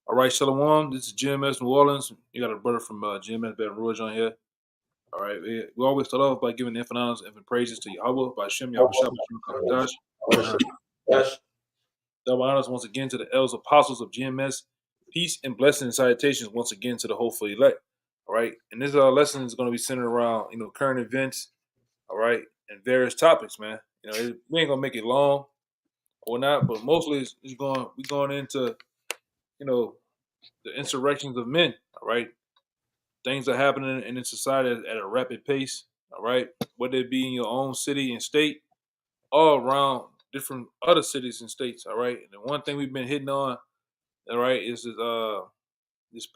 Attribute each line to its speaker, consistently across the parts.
Speaker 1: All right, Shalom. This is GMS New Orleans. You got a brother from GMS Baton Rouge on here. All right, we always start off by giving infinite honors and praises to Yahweh by Shem Yahweh Shabbat Dash.
Speaker 2: Yes.
Speaker 1: Double honors once again to the elders apostles of GMS. Peace and blessings and salutations once again to the hopeful elect. All right, and this lesson is going to be centered around current events. All right, and various topics, man. We ain't gonna make it long or not, but mostly we going into the insurrections of men. All right, things are happening in society at a rapid pace. All right, whether it be in your own city and state, all around different other cities and states. All right, and the one thing we've been hitting on, all right, is these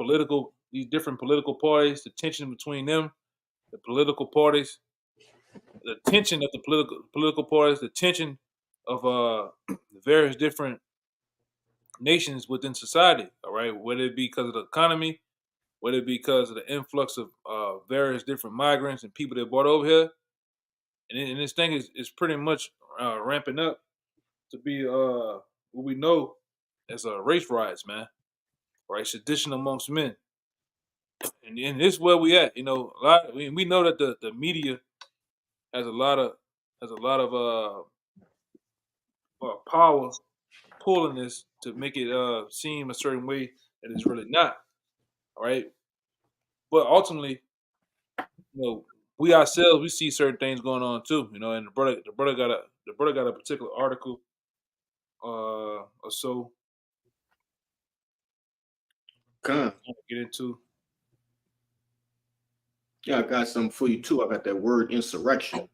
Speaker 1: different political parties, the tension between them, the political parties, the tension of the political parties, the tension of the various different nations within society. All right, whether it be because of the economy, whether it be because of the influx of various different migrants and people that brought over here, and this thing is pretty much ramping up to be what we know as race riots, man. Right, sedition amongst men, and this is where we at. We know that the media has a lot of power pulling this to make it seem a certain way that it's really not. All right, but ultimately, we ourselves we see certain things going on too. And the brother got a particular article or so
Speaker 2: Con.
Speaker 1: to get into.
Speaker 2: Yeah, I got something for you too. I got that word insurrection.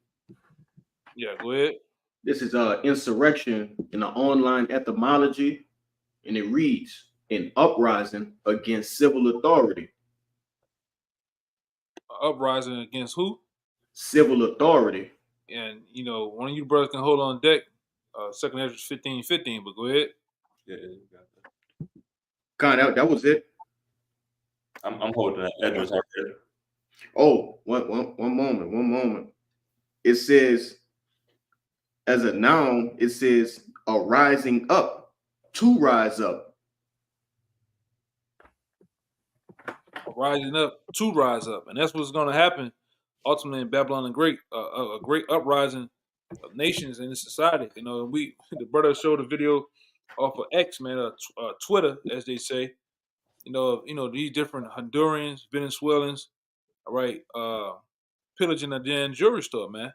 Speaker 1: Yeah, go ahead.
Speaker 2: This is insurrection in the online etymology, and it reads an uprising against civil authority.
Speaker 1: Uprising against who?
Speaker 2: Civil authority.
Speaker 1: And one of you brothers can hold on deck. Second Ezra 15:15, but go ahead.
Speaker 3: Yeah, you got that.
Speaker 2: Con, that was it.
Speaker 3: I'm holding that address right there.
Speaker 2: Oh, one moment. It says, as a noun, it says a rising up, to rise up.
Speaker 1: Rising up to rise up, and that's what's going to happen ultimately in Babylon the Great, a great uprising of nations in the society. The brother showed a video off of X, man, Twitter, as they say. These different Hondurans, Venezuelans, all right, pillaging a damn jewelry store, man.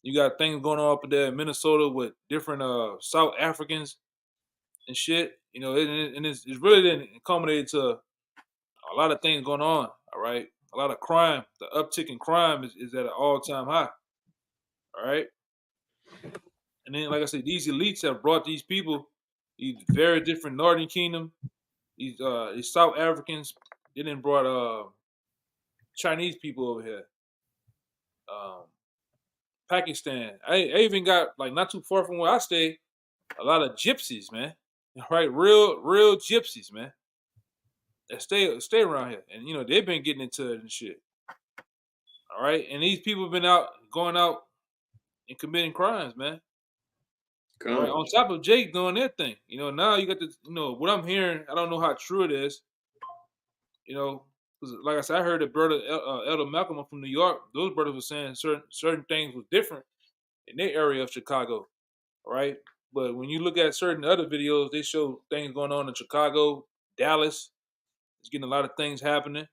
Speaker 1: You got things going on up there in Minnesota with different South Africans and shit. It's really then accommodated to a lot of things going on. All right, a lot of crime. The uptick in crime is at an all-time high. All right, and then like I said, these elites have brought these people, these very different Northern Kingdom, these South Africans. They didn't brought Chinese people over here. Pakistan. I even got like not too far from where I stay, a lot of gypsies, man. Right, real gypsies, man. That stay around here, and they've been getting into it and shit. All right, and these people have been going out and committing crimes, man. All right, on top of Jake doing their thing, now you got what I'm hearing. I don't know how true it is, because like I said, I heard that brother Elder Malcolm from New York. Those brothers were saying certain things was different in their area of Chicago, all right. But when you look at certain other videos, they show things going on in Chicago, Dallas. It's getting a lot of things happening,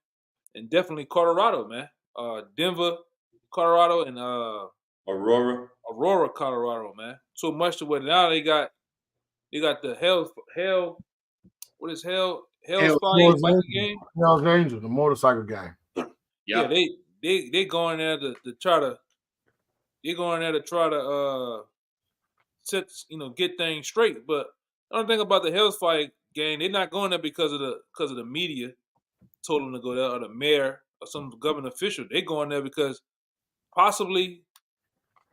Speaker 1: and definitely Colorado, man. Denver, Colorado, and Aurora, Colorado, man. So much to where now they got the hell. What is hell? Hell's Fire biking game.
Speaker 4: Hell's Angel, the motorcycle gang.
Speaker 1: Yeah, they going there to try to. They going there to try to get things straight. But the only thing about the Hell's Fire gang, they're not going there because of the media told them to go there, or the mayor or some government official. They going there because possibly,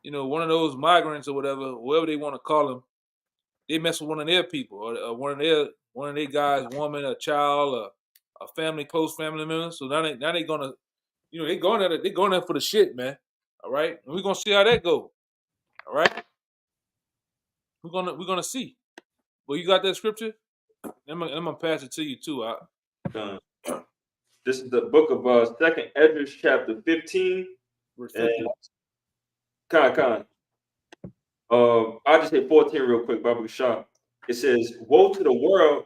Speaker 1: one of those migrants or whoever they want to call them, they mess with one of their people or one of their guys, woman, a child, or a close family member. So now they gonna, they going there for the shit, man. All right, and we're gonna see how that go. All right, we're gonna see. Well, you got that scripture? I'm gonna pass it to you too.
Speaker 3: Done. This is the book of Second Esdras, chapter 15.
Speaker 1: Verse
Speaker 3: And
Speaker 1: 15.
Speaker 3: Con. I'll just hit 14 real quick, Baba Shah. It says, woe to the world,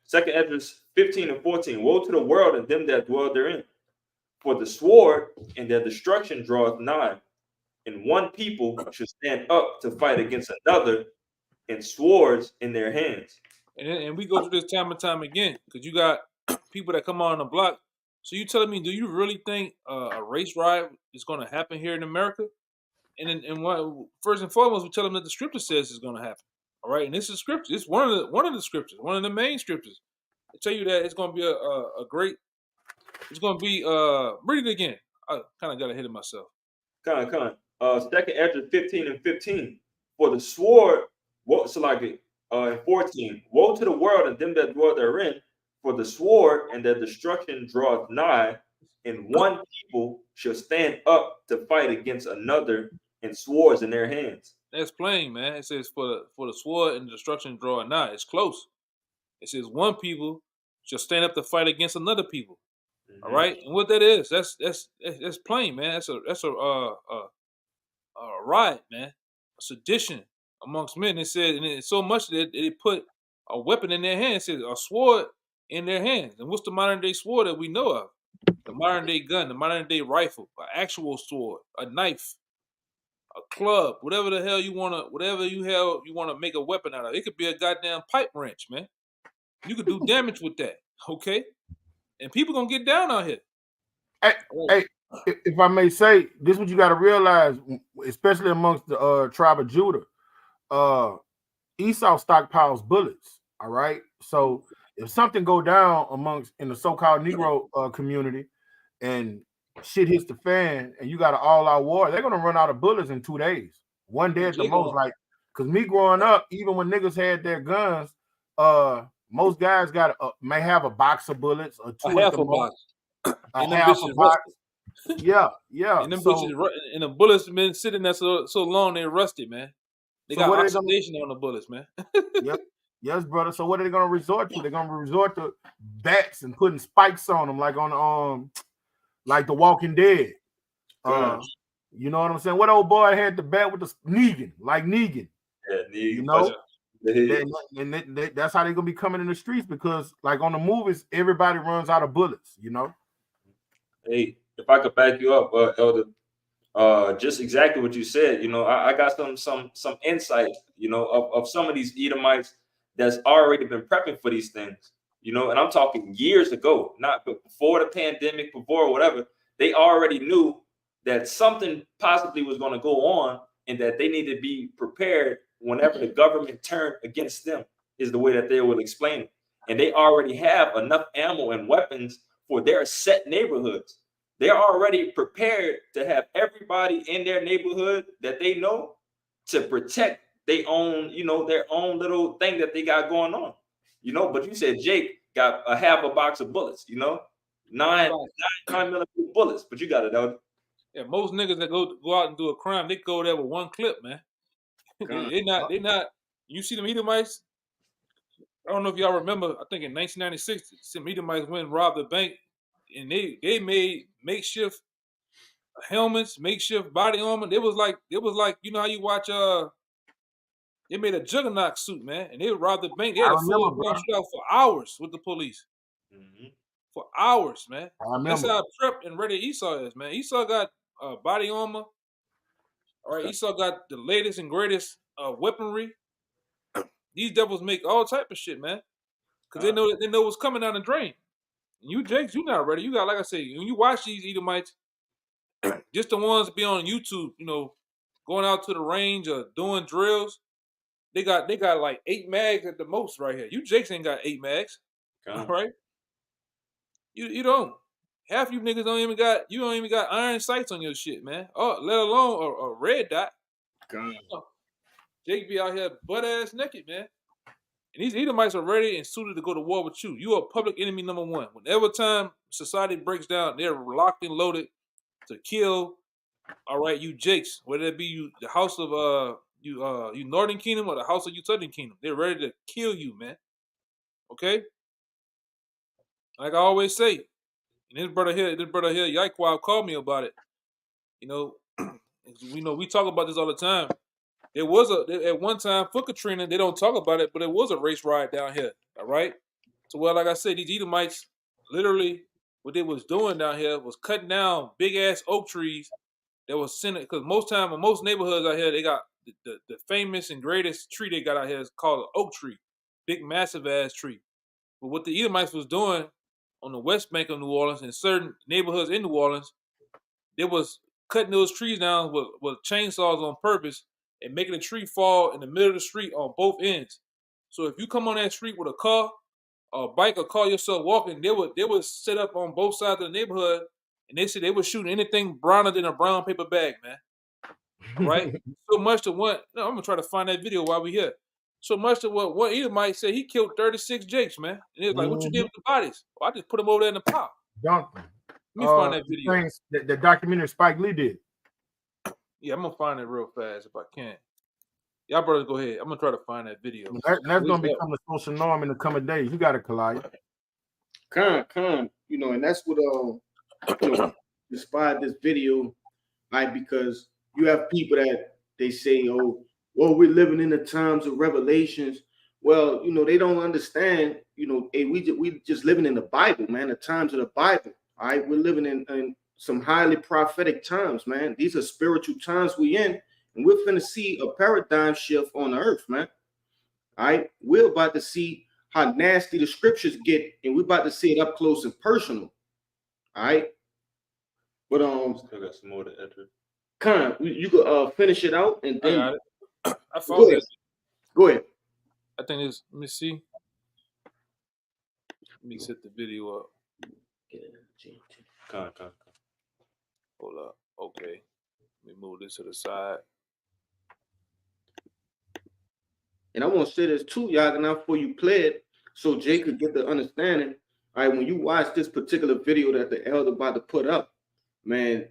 Speaker 3: Second Esdras 15 and 14. Woe to the world and them that dwell therein. For the sword and their destruction draweth nigh, and one people should stand up to fight against another, and swords in their hands.
Speaker 1: And we go through this time and time again because you got people that come on the block. So you telling me, do you really think a race riot is going to happen here in America? First and foremost, we tell them that the scripture says it's going to happen. All right, and this is scripture. It's one of the scriptures, one of the main scriptures. I tell you that it's going to be a great. It's going to be read it again. I kind of got ahead of myself.
Speaker 3: Con. Second Esdras 15 and 15. For the sword, in 14. Woe to the world and them that dwell therein, for the sword and their destruction draweth nigh, and one people shall stand up to fight against another, and swords in their hands.
Speaker 1: That's plain, man. It says for the sword and destruction drawing nigh. It's close. It says one people shall stand up to fight against another people. All right, and what that is, that's plain, man. That's a riot, man. A sedition amongst men. It said, and it's so much that it put a weapon in their hands. It says a sword in their hands. And what's the modern day sword that we know of? The modern day gun, the modern day rifle, an actual sword, a knife, a club, whatever the hell you wanna make a weapon out of. It could be a goddamn pipe wrench, man. You could do damage with that, okay? And people gonna get down out here.
Speaker 4: Hey, if I may say, this is what you got to realize, especially amongst the tribe of Judah. Esau stockpiles bullets. All right, so if something go down in the so-called Negro community, and shit hits the fan, and you got an all-out war, they're gonna run out of bullets in 2 days. One day at the most. Like, cause me growing up, even when niggas had their guns, most guys may have a box of bullets or two at the most.
Speaker 1: And half a box.
Speaker 4: Yeah.
Speaker 1: And them bitches, and the bullets been sitting there so long they rusted, man. They got oxidation on the bullets, man.
Speaker 4: Yep. Yes, brother. So what are they gonna resort to? They're gonna resort to bats and putting spikes on them, like on like The Walking Dead. You know what I'm saying? What old boy had the bat with the Negan, like Negan?
Speaker 3: Yeah, Negan.
Speaker 4: You know. That's how they're gonna be coming in the streets, because like on the movies, everybody runs out of bullets, you know.
Speaker 3: Hey, if I could back you up, Elder, just exactly what you said. You know, I got some insight, you know, of some of these Edomites that's already been prepping for these things, you know, and I'm talking years ago, not before the pandemic, before whatever. They already knew that something possibly was going to go on, and that they need to be prepared whenever the government turned against them, is the way that they will explain it. And they already have enough ammo and weapons for their set neighborhoods. They're already prepared to have everybody in their neighborhood that they know to protect their own, you know, their own little thing that they got going on, you know. But you said Jake got a half a box of bullets, you know, 9mm bullets, but you got it out.
Speaker 1: Yeah, most niggas that go out and do a crime, they go there with one clip, man. They not. You see them Edomites? I don't know if y'all remember. I think in 1996, some Edomites went and robbed the bank, and they made makeshift helmets, makeshift body armor. It was like you know how you watch they made a juggernaut suit, man, and they robbed the bank. They had a full shootout for hours with the police. For hours, man. That's how prepped and ready Esau is, man. Esau got body armor. All right, Esau got the latest and greatest weaponry. These devils make all type of shit, man, because they know what's coming down the drain. And you, Jakes, you not ready. You got, like I say, when you watch these Edomites, just the ones be on YouTube, you know, going out to the range or doing drills. They got like 8 mags at the most right here. You Jakes ain't got 8 mags, all right? You don't. Half you niggas don't even got iron sights on your shit, man. Oh, let alone a red dot. Jake be out here butt ass naked, man. And these Edomites are ready and suited to go to war with you. You are public enemy number one. Whenever time society breaks down, they're locked and loaded to kill. All right, you Jakes, whether it be you, the house of you Northern Kingdom or the house of you Southern Kingdom, they're ready to kill you, man. Okay, like I always say, and this brother here, Yaquab called me about it. You know, we talk about this all the time. There was at one time for Katrina, they don't talk about it, but it was a race riot down here. All right. So well, like I said, these Edomites literally what they was doing down here was cutting down big ass oak trees that was sending because most neighborhoods out here they got the famous and greatest tree they got out here is called an oak tree, big massive ass tree. But what the Edomites was doing on the west bank of New Orleans and certain neighborhoods in New Orleans, they was cutting those trees down with chainsaws on purpose and making the tree fall in the middle of the street on both ends. So if you come on that street with a car, a bike, or call yourself walking, they would set up on both sides of the neighborhood, and they said they were shooting anything browner than a brown paper bag, man. All right, so much to what? No, I'm gonna try to find that video while we here. So much to what one Edomite said he killed 36 Jakes, man. And it was like, what you did with the bodies? Well, I just put them over there in the pile.
Speaker 4: Duncan.
Speaker 1: Let me find that video.
Speaker 4: Things that the documentary Spike Lee did.
Speaker 1: Yeah, I'm gonna find it real fast if I can. Y'all brothers go ahead. I'm gonna try to find that video.
Speaker 4: That's gonna become a social norm in the coming days. You got it, Kalaya.
Speaker 2: Con, you know, and that's what inspired this video, right? Because you have people that they say, oh, well, we're living in the times of revelations. Well, you know, they don't understand, you know, hey, we just living in the Bible, man, the times of the Bible. All right, we're living in some highly prophetic times, man. These are spiritual times we in, and we're finna see a paradigm shift on the earth, man. All right, we're about to see how nasty the scriptures get, and we're about to see it up close and personal. All right, but
Speaker 3: Still got some more to enter.
Speaker 2: Con, you could finish it out, and then
Speaker 1: I got it. I found it.
Speaker 2: Go ahead.
Speaker 1: I think it's. Let me see. Let me set the video up.
Speaker 3: Con.
Speaker 1: Hold up. Okay. Let me move this to the side.
Speaker 2: And I want to say this too, y'all, now before you play it, so Jay could get the understanding. All right, when you watch this particular video that the elder about to put up, man,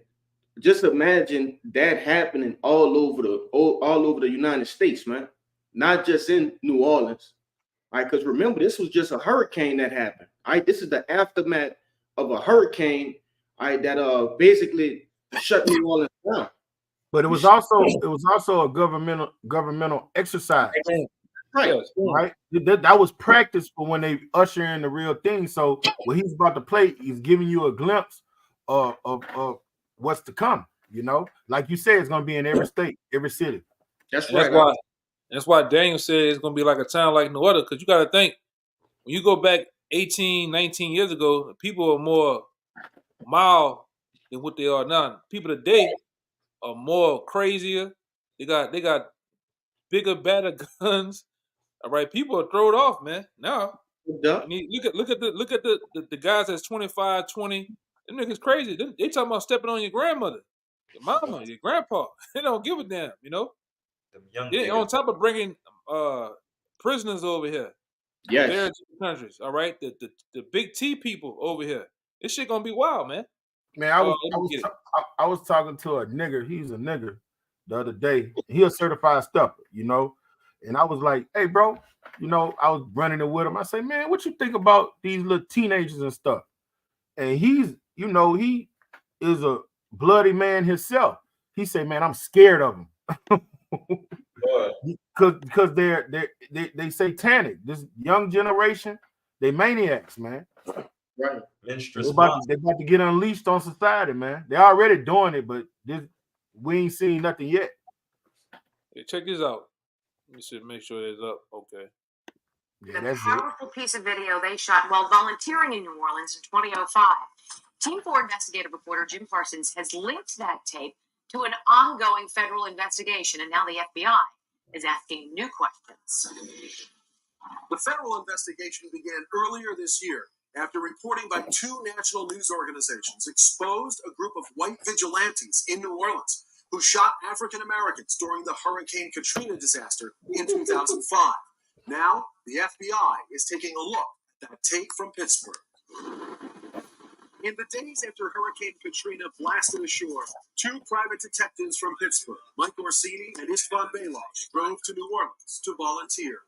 Speaker 2: just imagine that happening all over the United States, man, not just in New Orleans. All right, because remember, this was just a hurricane that happened. All right, this is the aftermath of a hurricane, all right, that basically shut New Orleans down.
Speaker 4: But it was also a governmental exercise.
Speaker 2: Right.
Speaker 4: That was practice for when they usher in the real thing. So what he's about to play is giving you a glimpse of what's to come. You know, like you said, it's going to be in every state, every city.
Speaker 2: That's right.
Speaker 1: That's why Daniel said it's going to be like a town like no other. Because you got to think, when you go back 18, 19 years ago, people are more mild than what they are now. People today are more crazier. They got bigger, better guns. All right, people are thrown off, man. Now, I mean, look at the guys that's 25, 20. Them niggas crazy. They talking about stepping on your grandmother, your mama, your grandpa. They don't give a damn, you know. Yeah, on top of bringing prisoners over here.
Speaker 2: Yes.
Speaker 1: Countries. All right, the big T people over here. This shit gonna be wild, man.
Speaker 4: Man, I was talking to a nigger. He's a nigger the other day. He a certified stepper, you know. And I was like, hey, bro, you know, I was running it with him. I say, man, what you think about these little teenagers and stuff? And he's, you know, he is a bloody man himself. He said, man, I'm scared of them. Because they satanic. This young generation, they maniacs, man.
Speaker 2: Right.
Speaker 4: They're about to get unleashed on society, man. They're already doing it, but we ain't seen nothing yet.
Speaker 1: Hey, check this out. Let me see, make sure it's up. Okay.
Speaker 4: Yeah,
Speaker 5: the powerful piece of video they shot while volunteering in New Orleans in 2005. Team 4 investigative reporter Jim Parsons has linked that tape to an ongoing federal investigation, and now the FBI is asking new questions.
Speaker 6: The federal investigation began earlier this year after reporting by 2 national news organizations exposed a group of white vigilantes in New Orleans who shot African Americans during the Hurricane Katrina disaster in 2005. Now, the FBI is taking a look at that tape from Pittsburgh. In the days after Hurricane Katrina blasted ashore, 2 private detectives from Pittsburgh, Mike Orsini and Istvan Bailoff, drove to New Orleans to volunteer.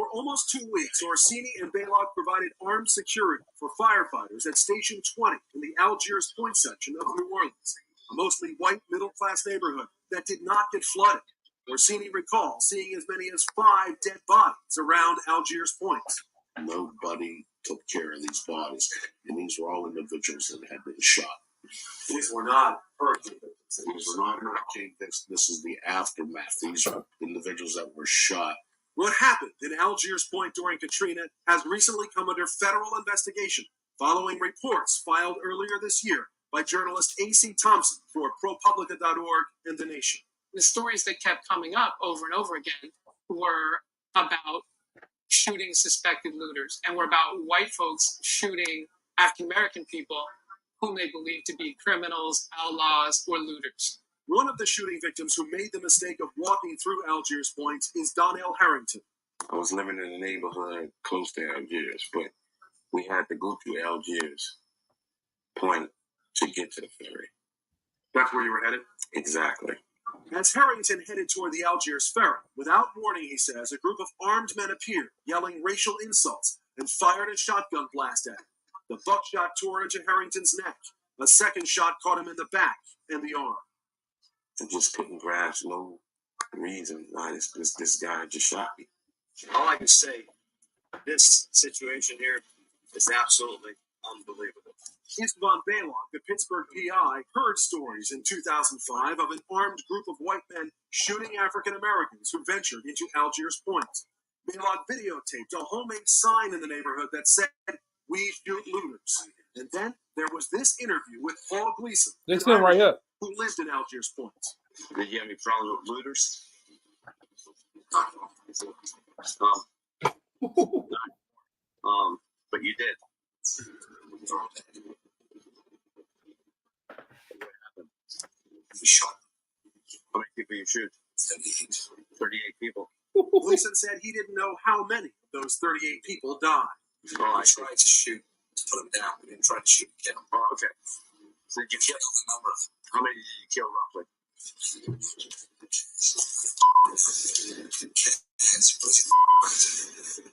Speaker 6: For almost 2 weeks, Orsini and Balog provided armed security for firefighters at Station 20 in the Algiers Point section of New Orleans, a mostly white middle-class neighborhood that did not get flooded. Orsini recalls seeing as many as 5 dead bodies around Algiers Point.
Speaker 7: Nobody took care of these bodies, and these were all individuals that had been shot.
Speaker 6: These were not hurricane victims.
Speaker 7: These were not hurricane victims. This is the aftermath. These are individuals that were shot.
Speaker 6: What happened in Algiers Point during Katrina has recently come under federal investigation following reports filed earlier this year by journalist A.C. Thompson for ProPublica.org and The Nation.
Speaker 8: The stories that kept coming up over and over again were about shooting suspected looters and were about white folks shooting African American people whom they believed to be criminals, outlaws, or looters.
Speaker 6: One of the shooting victims who made the mistake of walking through Algiers Point is Donnell Harrington.
Speaker 7: I was living in a neighborhood close to Algiers, but we had to go through Algiers Point to get to the ferry.
Speaker 6: That's where you were headed?
Speaker 7: Exactly.
Speaker 6: As Harrington headed toward the Algiers ferry, without warning, he says, a group of armed men appeared, yelling racial insults, and fired a shotgun blast at him. The buckshot tore into Harrington's neck. A second shot caught him in the back and the arm.
Speaker 7: I just couldn't grasp no reason why this guy just shot me.
Speaker 9: All I can say, this situation here is absolutely unbelievable.
Speaker 6: Istvan Balog, the Pittsburgh PI, heard stories in 2005 of an armed group of white men shooting African Americans who ventured into Algiers Point. Balog videotaped a homemade sign in the neighborhood that said, "We shoot looters." And then there was this interview with Paul Gleason,
Speaker 1: That's him right here.
Speaker 6: who lived in Algiers Point.
Speaker 9: Did you have any problems with looters? But you did. You shot. How many people you shoot? 38 people.
Speaker 6: Gleason said he didn't know how many of those 38 people died.
Speaker 9: Oh, I tried to shoot to put them down. We didn't try to shoot to kill them. Oh, okay. So did you kill the number? How many did you kill roughly?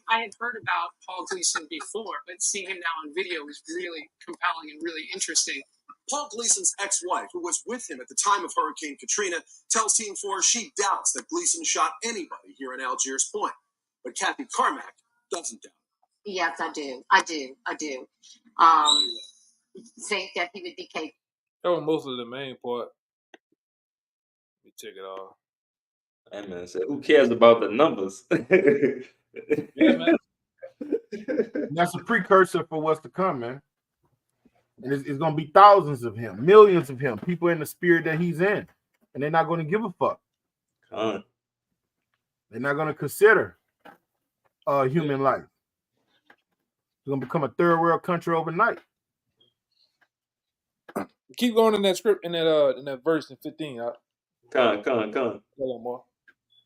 Speaker 8: I had heard about Paul Gleason before, but seeing him now on video was really compelling and really interesting.
Speaker 6: Paul Gleason's ex-wife, who was with him at the time of Hurricane Katrina, tells Team 4 she doubts that Gleason shot anybody here in Algiers Point. But Kathy Carmack doesn't doubt.
Speaker 5: Yes, I do. Think that he would be capable.
Speaker 1: That was mostly the main part. Let me check it off.
Speaker 3: That man said, "Who cares about the numbers?"
Speaker 1: Yeah, man.
Speaker 4: And that's a precursor for what's to come, man. And it's going to be thousands of him, millions of him, people in the spirit that he's in. And they're not going to give a fuck.
Speaker 3: Con.
Speaker 4: They're not going to consider human life. It's going to become a third world country overnight.
Speaker 1: Keep going in that script, in that verse in 15.
Speaker 3: Con.
Speaker 1: Hold on, more.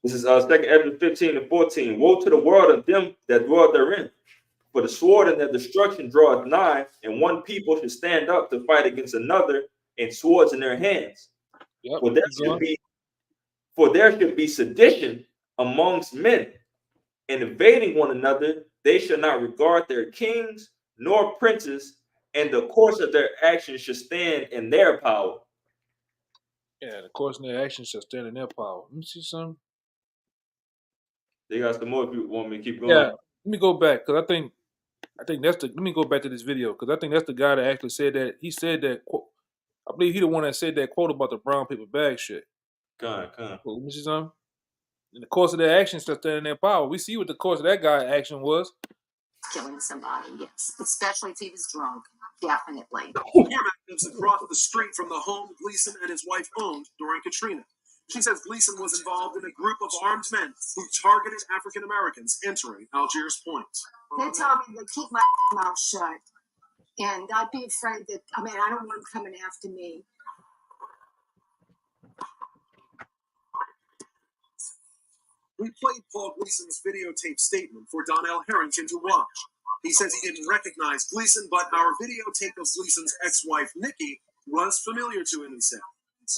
Speaker 3: This is 2nd Ezra 15 and 14. Woe to the world of them that dwell therein. For the sword and their destruction draweth nigh, and one people should stand up to fight against another, and swords in their hands.
Speaker 1: Yep.
Speaker 3: For there should be sedition amongst men, and invading one another, they shall not regard their kings nor princes, and the course of their actions shall stand in their power.
Speaker 1: Yeah, the course and their actions shall stand in their power. Let me see something.
Speaker 3: They got some more if you want me to keep going.
Speaker 1: Yeah, let me go back because I think that's the. Let me go back to this video because I think that's the guy that actually said that. He said that quote. I believe he the one that said that quote about the brown paper bag shit.
Speaker 3: Con.
Speaker 1: Well, let me see something. In the course of their actions shall stand in their power. We see what the course of that guy's action was.
Speaker 5: Killing somebody, yes. Especially if he was drunk. Definitely.
Speaker 6: Carmack lives across the street from the home Gleason and his wife owned during Katrina. She says Gleason was involved in a group of armed men who targeted African Americans entering Algiers Point.
Speaker 5: They told me to keep my mouth shut. And I'd be afraid that, I don't want them coming after me.
Speaker 6: We played Paul Gleason's videotape statement for Donnell Harrington to watch. He says he didn't recognize Gleason, but our videotape of Gleason's ex-wife, Nikki, was familiar to him, he said.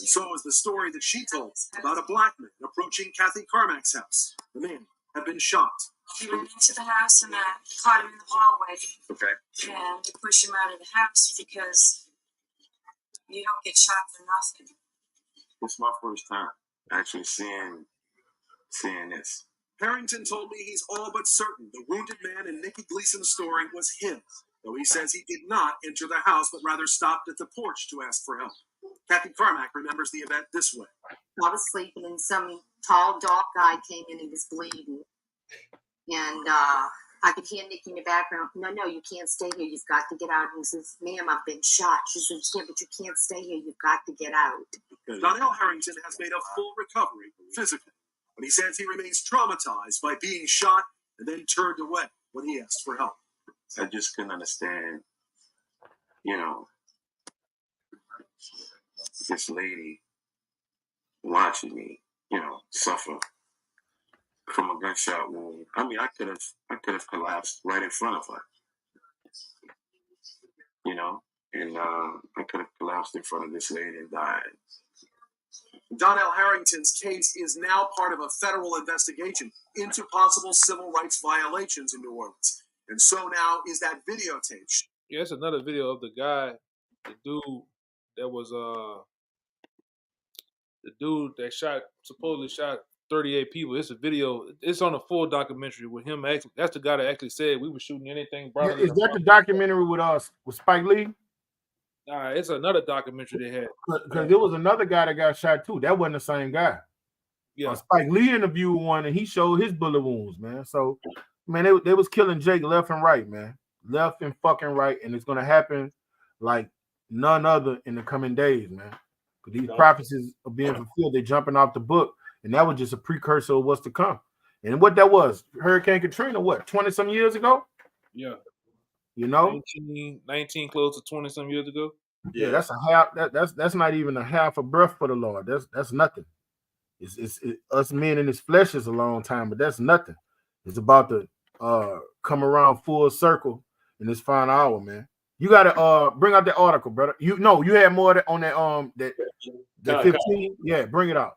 Speaker 6: And so was the story that she told about a black man approaching Kathy Carmack's house. The man had been shot.
Speaker 5: He went into the house and caught him in the hallway.
Speaker 7: Okay.
Speaker 5: And they pushed him out of the house because you don't get shot for nothing.
Speaker 7: It's my first time actually seeing this.
Speaker 6: Harrington told me he's all but certain the wounded man in Nikki Gleason's story was him, though he says he did not enter the house but rather stopped at the porch to ask for help. Kathy Carmack remembers the event this way.
Speaker 5: I was sleeping and some tall, dark guy came in and was bleeding. And I could hear Nikki in the background, no, you can't stay here. You've got to get out. And he says, ma'am, I've been shot. She says, yeah, but you can't stay here. You've got to get out.
Speaker 6: Donnell Harrington has made a full recovery physically, but he says he remains traumatized by being shot and then turned away when he asked for help.
Speaker 7: I just couldn't understand, you know, this lady watching me, you know, suffer from a gunshot wound. I mean, I could have collapsed right in front of her, you know, and I could have collapsed in front of this lady and died.
Speaker 6: Donnell Harrington's case is now part of a federal investigation into possible civil rights violations in New Orleans. And so now is that videotape.
Speaker 1: Yeah, it's another video of the guy, the dude that was the dude that supposedly shot 38 people. It's a video. It's on a full documentary with him. That's the guy that actually said we were shooting anything.
Speaker 4: Yeah, is that the documentary with Spike Lee?
Speaker 1: Nah, it's another documentary they had.
Speaker 4: Because there was another guy that got shot too. That wasn't the same guy.
Speaker 1: Yeah,
Speaker 4: Spike Lee interviewed one and he showed his bullet wounds, man. So, man, they was killing Jake left and right, man. Left and fucking right. And it's going to happen like none other in the coming days, man. Because these prophecies are being fulfilled. They're jumping off the book. And that was just a precursor of what's to come. And what that was, Hurricane Katrina, 20-some years ago?
Speaker 1: Yeah.
Speaker 4: You know?
Speaker 1: 19 close to 20-some years ago.
Speaker 4: Yeah, that's a half. That's not even a half a breath for the Lord. That's nothing. It's us men in this flesh is a long time, but that's nothing. It's about to come around full circle in this final hour, man. You gotta bring out that article, brother. You had more on that that 15. Yeah, bring it out.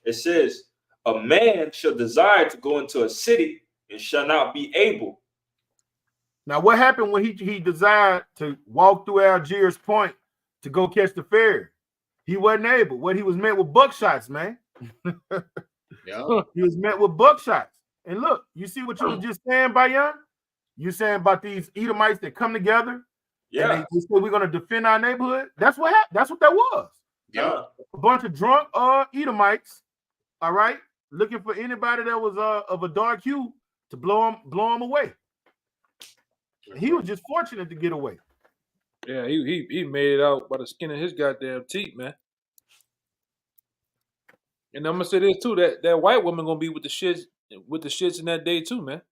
Speaker 3: It says, a man shall desire to go into a city and shall not be able.
Speaker 4: Now, what happened when he desired to walk through Algiers Point to go catch the ferry? He wasn't able. What he was met with buckshots, man.
Speaker 2: Yeah.
Speaker 4: He was met with buckshots. And look, you see what you was just saying, Bayan? You saying about these Edomites that come together?
Speaker 3: Yeah.
Speaker 4: They say we're gonna defend our neighborhood. That's what happened. That's what that was.
Speaker 3: Yeah.
Speaker 4: A bunch of drunk Edomites, all right, looking for anybody that was of a dark hue to blow him away. He was just fortunate to get away.
Speaker 1: Yeah, he made it out by the skin of his goddamn teeth, man. And I'm gonna say this too: that white woman gonna be with the shits in that day too, man.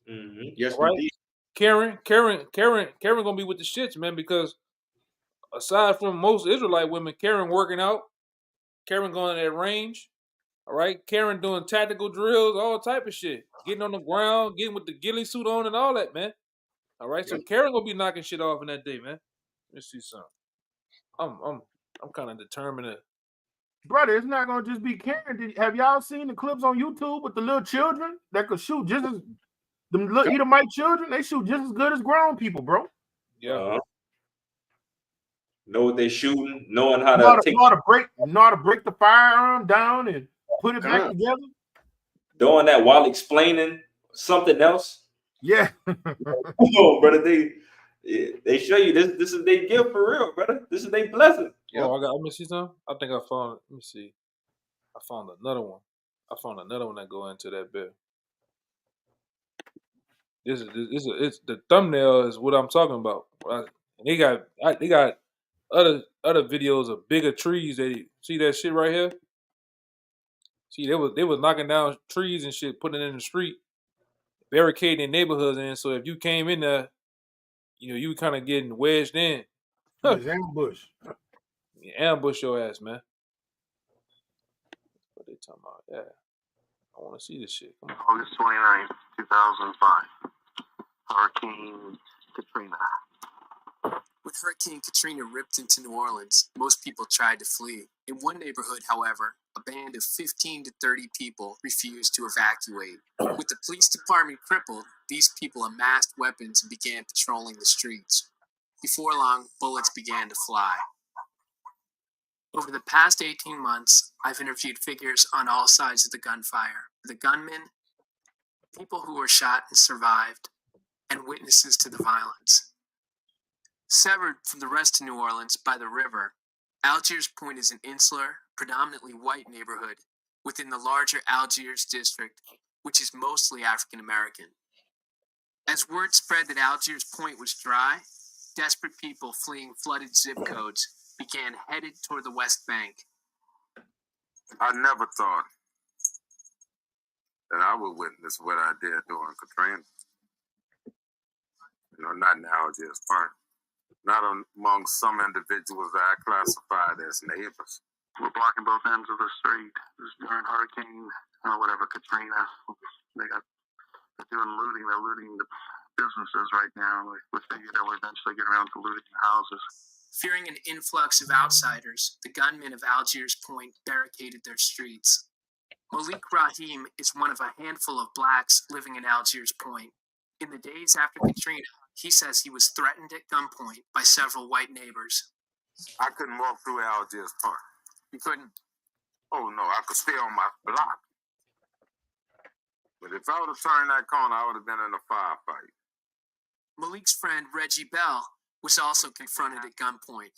Speaker 3: Mm-hmm.
Speaker 2: Yes,
Speaker 1: right?
Speaker 2: indeed.
Speaker 1: Karen gonna be with the shits, man, because aside from most Israelite women, Karen working out, Karen going to that range, all right, Karen doing tactical drills, all type of shit, getting on the ground, getting with the ghillie suit on and all that, man. All right, so Karen gonna be knocking shit off in that day, man. Let's see something. I'm kind of determined to.
Speaker 4: Brother, it's not gonna just be Karen. Have y'all seen the clips on YouTube with the little children that could shoot just as them little Edomite children? They shoot just as good as grown people, bro.
Speaker 1: Yeah.
Speaker 3: Know what they shooting, knowing how to
Speaker 4: break the firearm down and put it back together.
Speaker 3: Doing that while explaining something else.
Speaker 4: Yeah.
Speaker 3: Oh, brother, they show you this is their gift for real, brother. This is their blessing.
Speaker 1: Yep. Oh, let me see something. I think I found. Let me see. I found another one. That go into that bit. It's the thumbnail is what I'm talking about. And they got other videos of bigger trees. They see that shit right here. See, they was knocking down trees and shit, putting it in the street, barricading neighborhoods in. So if you came in there, you kind of getting wedged in.
Speaker 4: It's ambush.
Speaker 1: You ambush your ass, man. What they talking about? Yeah. I want to see this shit. Come on.
Speaker 7: August 29th, 2005. Hurricane Katrina.
Speaker 10: When Hurricane Katrina ripped into New Orleans, most people tried to flee. In one neighborhood, however, a band of 15 to 30 people refused to evacuate. With the police department crippled, these people amassed weapons and began patrolling the streets. Before long, bullets began to fly. Over the past 18 months, I've interviewed figures on all sides of the gunfire. The gunmen, people who were shot and survived, and witnesses to the violence. Severed from the rest of New Orleans by the river, Algiers Point is an insular, predominantly white neighborhood within the larger Algiers district, which is mostly African American. As word spread that Algiers Point was dry, desperate people fleeing flooded zip codes began headed toward the West Bank.
Speaker 7: I never thought that I would witness what I did during Katrina. You know, not in Algiers Park. Not among some individuals that I classified as neighbors.
Speaker 9: We're blocking both ends of the street. During Hurricane, whatever, Katrina, they're doing looting. They're looting the businesses right now. We figure they'll eventually get around to looting houses.
Speaker 10: Fearing an influx of outsiders, the gunmen of Algiers Point barricaded their streets. Malik Rahim is one of a handful of blacks living in Algiers Point. In the days after Katrina, he says he was threatened at gunpoint by several white neighbors.
Speaker 7: I couldn't walk through Algiers Park.
Speaker 10: You couldn't?
Speaker 7: Oh, no, I could stay on my block. But if I would have turned that corner, I would have been in a firefight.
Speaker 10: Malik's friend Reggie Bell was also confronted at gunpoint.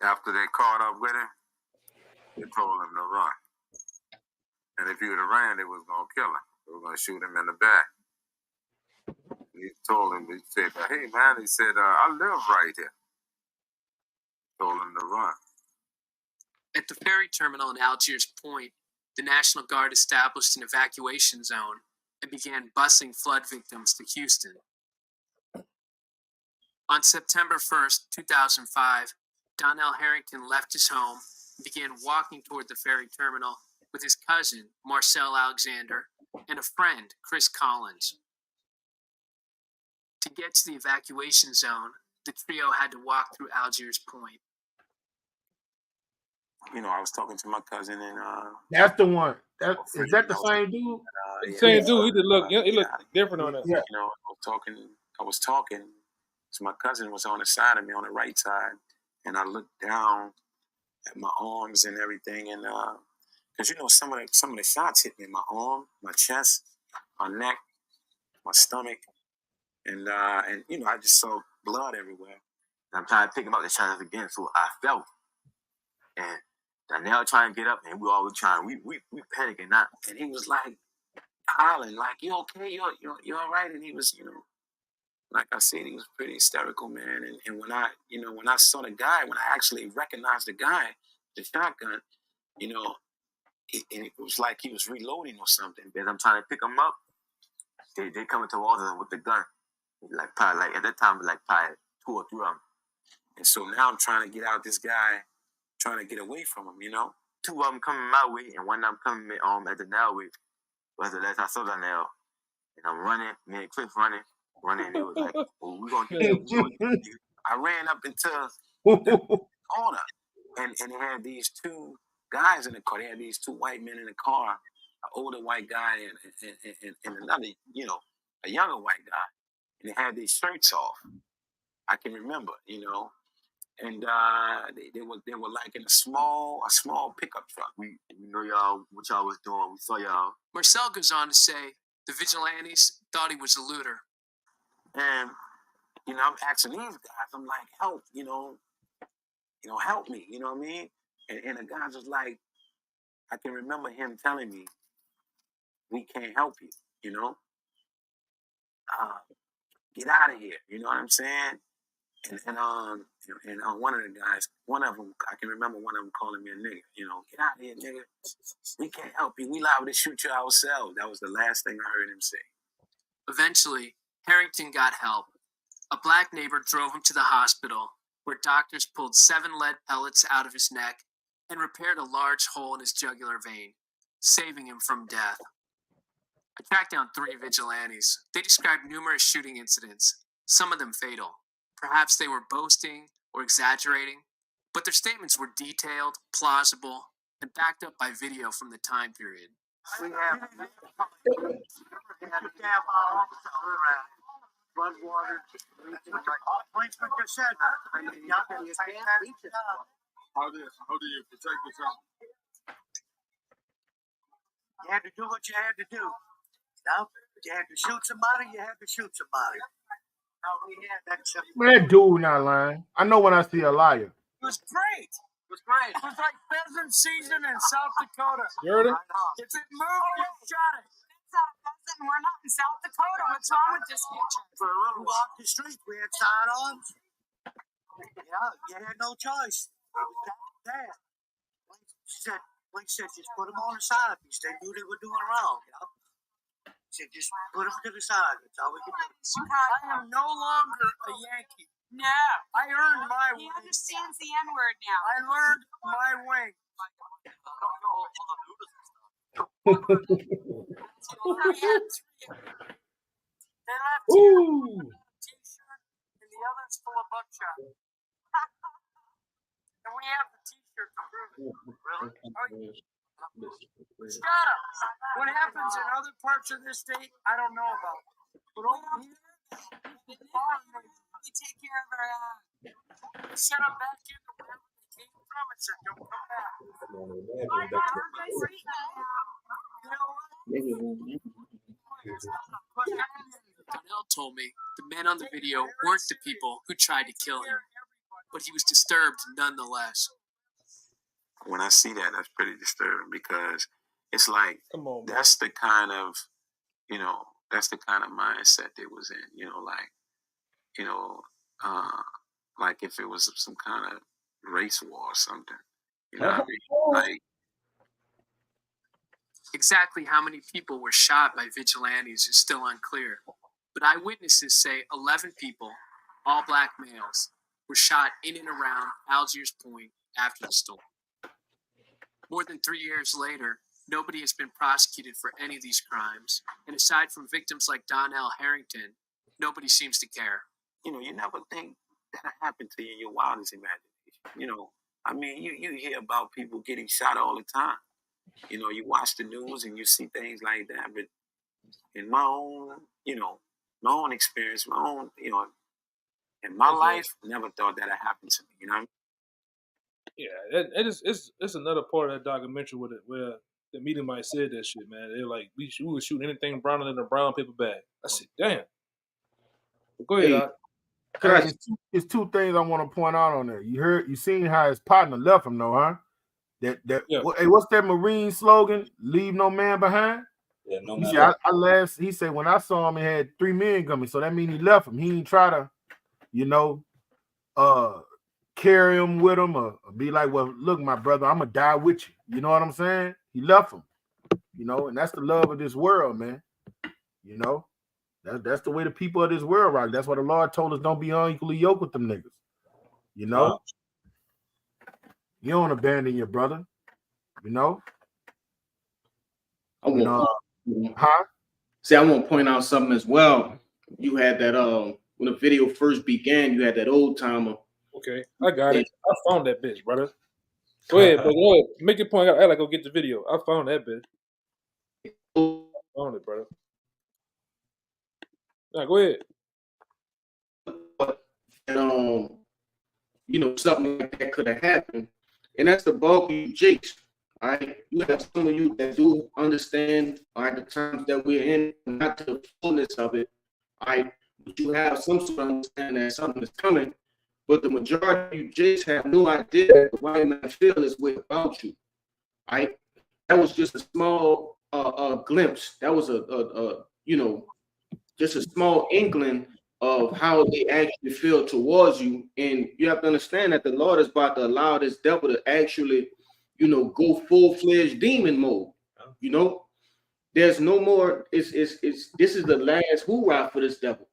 Speaker 7: After they caught up with him, they told him to run. And if he would have ran, they was going to kill him. They were going to shoot him in the back. He told him, he said, hey, man, he said, I live right here. Told him to run.
Speaker 10: At the ferry terminal in Algiers Point, the National Guard established an evacuation zone and began busing flood victims to Houston. On September 1st, 2005, Donnell Harrington left his home and began walking toward the ferry terminal with his cousin, Marcel Alexander, and a friend, Chris Collins. To get to the evacuation zone, the trio had to walk through Algiers Point.
Speaker 9: You know, I was talking to my cousin and
Speaker 4: That's the one. Is that the same dude?
Speaker 1: Same dude. He did look. He looked different on that.
Speaker 4: Yeah.
Speaker 9: you know, I was talking. So my cousin was on the side of me, on the right side, and I looked down at my arms and everything, and because you know some of the shots hit me in my arm, my chest, my neck, my stomach, and you know I just saw blood everywhere.
Speaker 11: And I'm trying to pick him up the shots again, so I felt, and Donnell trying to get up, and we all were trying. We panicking now,
Speaker 9: And he was like hollering, like, "You okay? You all right?" And he was, you know, like I said, he was pretty hysterical, man. And when I saw the guy, when I actually recognized the guy, the shotgun, you know, and it was like he was reloading or something.
Speaker 11: as I'm trying to pick him up, they coming towards us with the gun. Like probably like at that time, like probably 2 or 3 of them.
Speaker 9: And so now I'm trying to get out this guy, trying to get away from him, you know.
Speaker 11: 2 of them coming my way, and one of them coming at the Donnell way. But the last I saw Donnell, and I'm running, me and Chris running, and it was like, well, we're gonna get you.
Speaker 9: I ran up into the corner, and they had these 2 guys in the car. They had these 2 white men in the car, an older white guy and another, you know, a younger white guy. And they had these shirts off. I can remember, you know. And they were like in a small pickup truck.
Speaker 11: We know y'all what y'all was doing. We saw y'all.
Speaker 10: Marcel goes on to say the vigilantes thought he was a looter.
Speaker 9: And, you know, I'm asking these guys, I'm like, help, you know, help me, you know what I mean? And the guys was like, I can remember him telling me, we can't help you, you know? Get out of here, you know what I'm saying? And one of the guys, one of them, I can remember one of them calling me a nigga, you know, get out of here, nigga. We can't help you. We liable to shoot you ourselves. That was the last thing I heard him say.
Speaker 10: Eventually, Harrington got help. A black neighbor drove him to the hospital, where doctors pulled 7 lead pellets out of his neck and repaired a large hole in his jugular vein, saving him from death. I tracked down 3 vigilantes. They described numerous shooting incidents, some of them fatal. Perhaps they were boasting or exaggerating, but their statements were detailed, plausible, and backed up by video from the time period.
Speaker 12: We have flood water. Policeman just said that.
Speaker 6: How do you protect yourself?
Speaker 12: You had to do what you had to do. Now, you had to shoot somebody, you had to shoot somebody. Now we had that shit.
Speaker 4: Man, that dude not lying. I know when I see a liar.
Speaker 12: It was great. It was great. It was like pheasant season in South Dakota.
Speaker 1: You heard it?
Speaker 12: If it moved, you shot it.
Speaker 5: We're not in South Dakota. What's wrong with this picture?
Speaker 12: For a little walk the street, we had sidearms. Yeah, you had no choice. It was that bad. Police said, just put them on the side because they knew they were doing wrong, you know? Said, just put them to the side. That's all we could do. I am no longer a Yankee.
Speaker 5: No.
Speaker 12: I earned my
Speaker 5: He
Speaker 12: wing.
Speaker 5: understands the N-word now.
Speaker 12: I learned my wing. They left here
Speaker 4: Ooh.
Speaker 12: a t-shirt and the other's full of buckshot. And we have the t-shirt to prove it. Really? Shut up. What happens in other parts of this state, I don't know about. But over here,
Speaker 5: We take care of our
Speaker 12: they sent them back into wherever they came from and said, don't come back.
Speaker 10: Donnell told me the men on the video weren't the people who tried to kill him, but he was disturbed nonetheless.
Speaker 9: When I see that, that's pretty disturbing because it's like
Speaker 1: Come on, man.
Speaker 9: that's the kind of, that's the kind of mindset they was in, like if it was some kind of race war or something, you know what I mean? Like,
Speaker 10: Exactly how many people were shot by vigilantes is still unclear, but eyewitnesses say 11 people, all black males, were shot in and around Algiers Point after the storm. More than 3 years later, nobody has been prosecuted for any of these crimes, and aside from victims like Donnell Harrington, nobody seems to care.
Speaker 9: you never think that happened to you in your wildest imagination. I mean, you hear about people getting shot all the time. You watch the news and you see things like that. But in my own, my own experience, in my life, never thought that had happened to me.
Speaker 1: Yeah, it's another part of that documentary where the media might said that shit, man. They're like, we would shoot anything browner than a brown paper bag. I said, damn. But go ahead,
Speaker 2: Hey,
Speaker 1: Doc.
Speaker 4: It's two things I want to point out on there. You seen how his partner left him, though, huh? Hey, what's that Marine slogan? Leave no man behind.
Speaker 3: Yeah, no
Speaker 4: He
Speaker 3: matter.
Speaker 4: said, he said when I saw him, he had 3 men coming, so that means he left him. He didn't try to, carry him with him or be like, well, look, my brother, I'm gonna die with you. You know what I'm saying? He left him. And that's the love of this world, man. That's the way the people of this world rock. That's why the Lord told us don't be unequally yoked with them niggas. You don't abandon your brother.
Speaker 2: I want
Speaker 4: Huh?
Speaker 2: I want to point out something as well. You had that when the video first began, you had that old timer.
Speaker 1: Okay, I got it. I found that bitch, brother. Go ahead, but go ahead. Make your point. I like go get the video. I found that bitch. Found it, brother. Now go ahead.
Speaker 2: And something like that could have happened. And that's the bulk of you jakes. All right. You have some of you that do understand the times that we're in, not to the fullness of it. All right. But you have some sort of understanding that something is coming. But the majority of you jakes have no idea that the white man feel this way about you. All right. That was just a small glimpse. That was just a small inkling of how they actually feel towards you. And you have to understand that the Lord is about to allow this devil to actually, go full-fledged demon mode. There's no more, this is the last hoorah for this devil.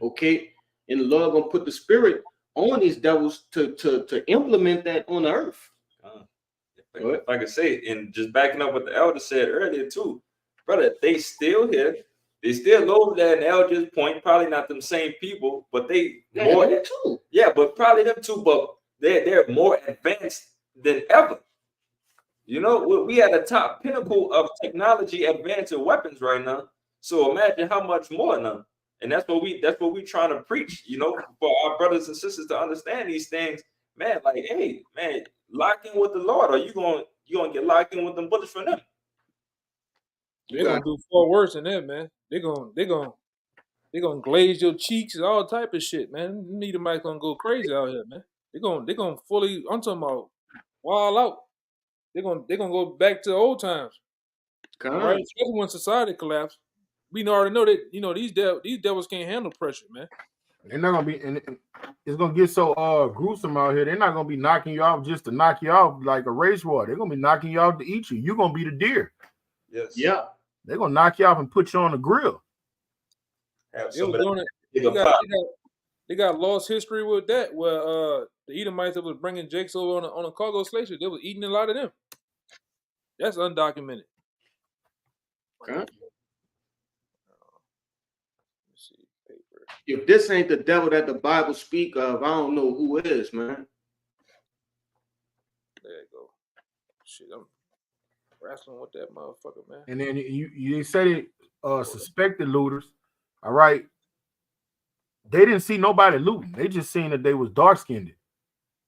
Speaker 2: Okay. And the Lord gonna put the spirit on these devils to implement that on the earth.
Speaker 3: If I could say, and just backing up what the elder said earlier too, brother, they still here. They still loaded at an Eldridge Point. Probably not them same people, but they
Speaker 2: Yeah,
Speaker 3: more.
Speaker 2: them too.
Speaker 3: Yeah, but probably them too. But they're more advanced than ever. You know, we at the top pinnacle of technology, advancing weapons right now. So imagine how much more now. And that's what we trying to preach. You know, for our brothers and sisters to understand these things, man. Like, hey, man, lock in with the Lord, or you gonna get locked in with them bullets from them.
Speaker 1: They're gonna do far worse than that, man. They're gonna glaze your cheeks and all type of shit, man. Edomites gonna go crazy out here, man. They're gonna fully. I'm talking about wild out. They're gonna go back to old times, right? Especially when society collapsed. We already know that these devils can't handle pressure, man.
Speaker 4: They're not gonna be, and it's gonna get so gruesome out here. They're not gonna be knocking you off just to knock you off like a race war. They're gonna be knocking you off to eat you. You're gonna be the deer.
Speaker 3: Yes.
Speaker 2: Yeah.
Speaker 4: They're gonna knock you off and put you on the grill.
Speaker 1: They got lost history with that, where the Edomites that was bringing Jakes over on a cargo slave ship, they was eating a lot of them. That's undocumented.
Speaker 2: Okay. If this ain't the devil that the Bible speak of, I don't know who is, man.
Speaker 1: There you go. Shit, I'm wrestling with that motherfucker, man.
Speaker 4: And then you said it suspected looters. All right. They didn't see nobody looting. They just seen that they was dark-skinned.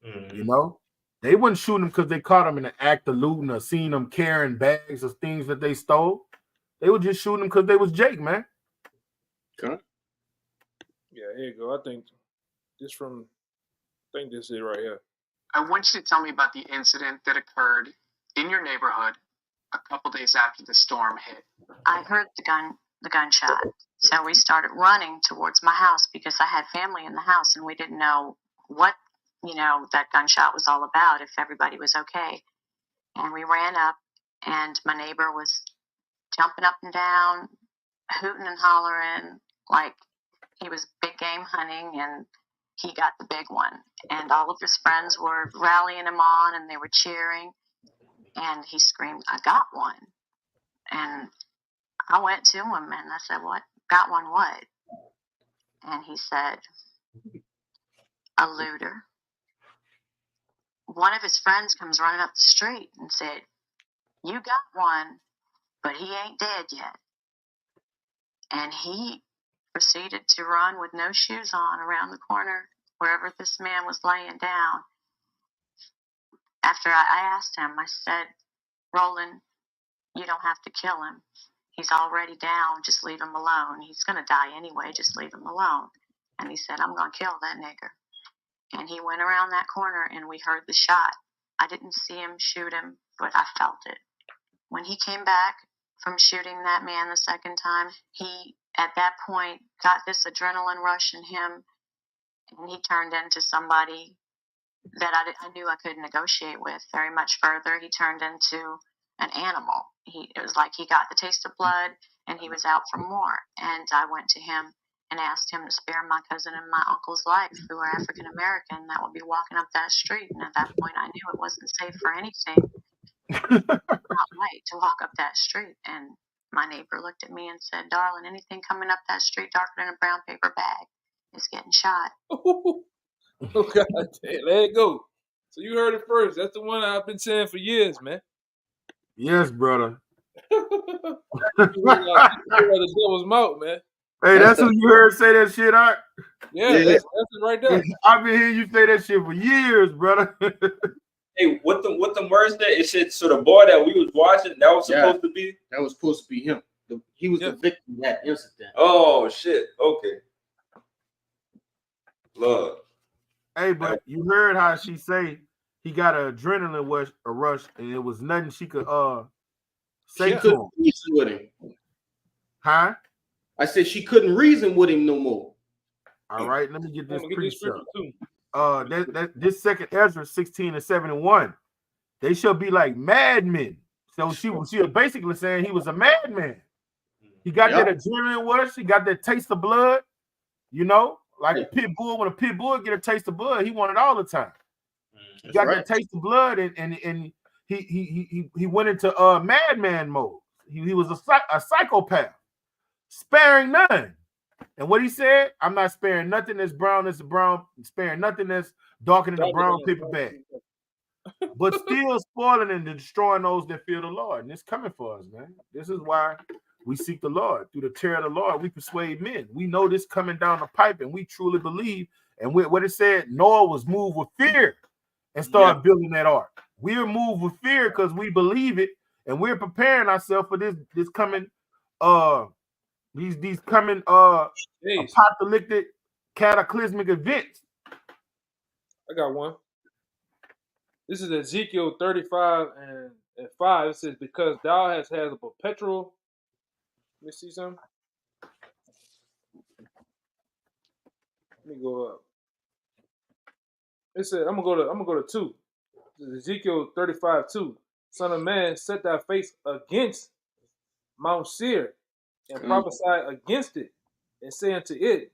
Speaker 4: You know? They wouldn't shoot them because they caught them in the act of looting or seen them carrying bags of things that they stole. They would just shoot them because they was Jake, man.
Speaker 2: Okay.
Speaker 1: Yeah, here you go. I think this is it right here.
Speaker 10: I want you to tell me about the incident that occurred in your neighborhood a couple days after the storm hit.
Speaker 5: I heard the gunshot. So we started running towards my house because I had family in the house and we didn't know what, that gunshot was all about, if everybody was okay. And we ran up and my neighbor was jumping up and down, hooting and hollering like he was big game hunting, and he got the big one. And all of his friends were rallying him on and they were cheering. And he screamed, "I got one." And I went to him and I said, "What? Got one what?" And he said, "A looter." One of his friends comes running up the street and said, "You got one, but he ain't dead yet." And he proceeded to run with no shoes on around the corner wherever this man was laying down. After I asked him, I said, "Roland, you don't have to kill him. He's already down. Just leave him alone. He's going to die anyway. Just leave him alone." And he said, "I'm going to kill that nigger." And he went around that corner and we heard the shot. I didn't see him shoot him, but I felt it. When he came back from shooting that man the second time, he, at that point, got this adrenaline rush in him, and he turned into somebody that I knew I couldn't negotiate with very much further. He turned into an animal. It was like he got the taste of blood, and he was out for more. And I went to him and asked him to spare my cousin and my uncle's life, who are African American, that would be walking up that street. And at that point, I knew it wasn't safe for anything not right to walk up that street. And my neighbor looked at me and said, "Darling, anything coming up that street darker than a brown paper bag is getting shot."
Speaker 1: Oh God, there you go. So you heard it first. That's the one I've been saying for years, man.
Speaker 4: Yes, brother.
Speaker 1: The devil's mouth, man.
Speaker 4: Hey, that's who you heard say that shit, Art?
Speaker 1: Yeah, that's it right there.
Speaker 4: I've been hearing you say that shit for years, brother.
Speaker 3: Hey, what the words that it said? So the boy that we was watching, that was supposed to be?
Speaker 2: That was supposed to be him. He was the victim of that incident.
Speaker 3: Oh shit. Okay. Lord.
Speaker 4: Hey, but you heard how she say he got an adrenaline rush, and it was nothing she could say
Speaker 2: She
Speaker 4: to
Speaker 2: couldn't
Speaker 4: him.
Speaker 2: reason with him.
Speaker 4: Huh?
Speaker 2: I said she couldn't reason with him no more.
Speaker 4: All right, let me get this
Speaker 1: I'm gonna get this
Speaker 4: precept.
Speaker 1: scripture too.
Speaker 4: This second Ezra 16:71. They shall be like madmen. So she was basically saying he was a madman. He got that adrenaline rush. He got that taste of blood. Like a pit bull. When a pit bull get a taste of blood, he want it all the time. He got that taste of blood, and he went into madman mode. He was a psychopath. sparing none. And what he said, I'm not sparing nothing that's brown as the brown, sparing nothing that's darker than the brown paper bag. But still spoiling and destroying those that fear the Lord. And it's coming for us, man. This is why we seek the Lord. Through the terror of the Lord, we persuade men. We know this coming down the pipe, and we truly believe. And what it said, Noah was moved with fear and started building that ark. We're moved with fear because we believe it, and we're preparing ourselves for this coming these coming apocalyptic cataclysmic events.
Speaker 1: I got one. This is Ezekiel 35 and 5. It says, because thou hast had a perpetual. Let me see something. Let me go up. It said, I'm gonna go to 2. This is Ezekiel 35:2. Son of man, set thy face against Mount Seir and prophesy against it, and say unto it,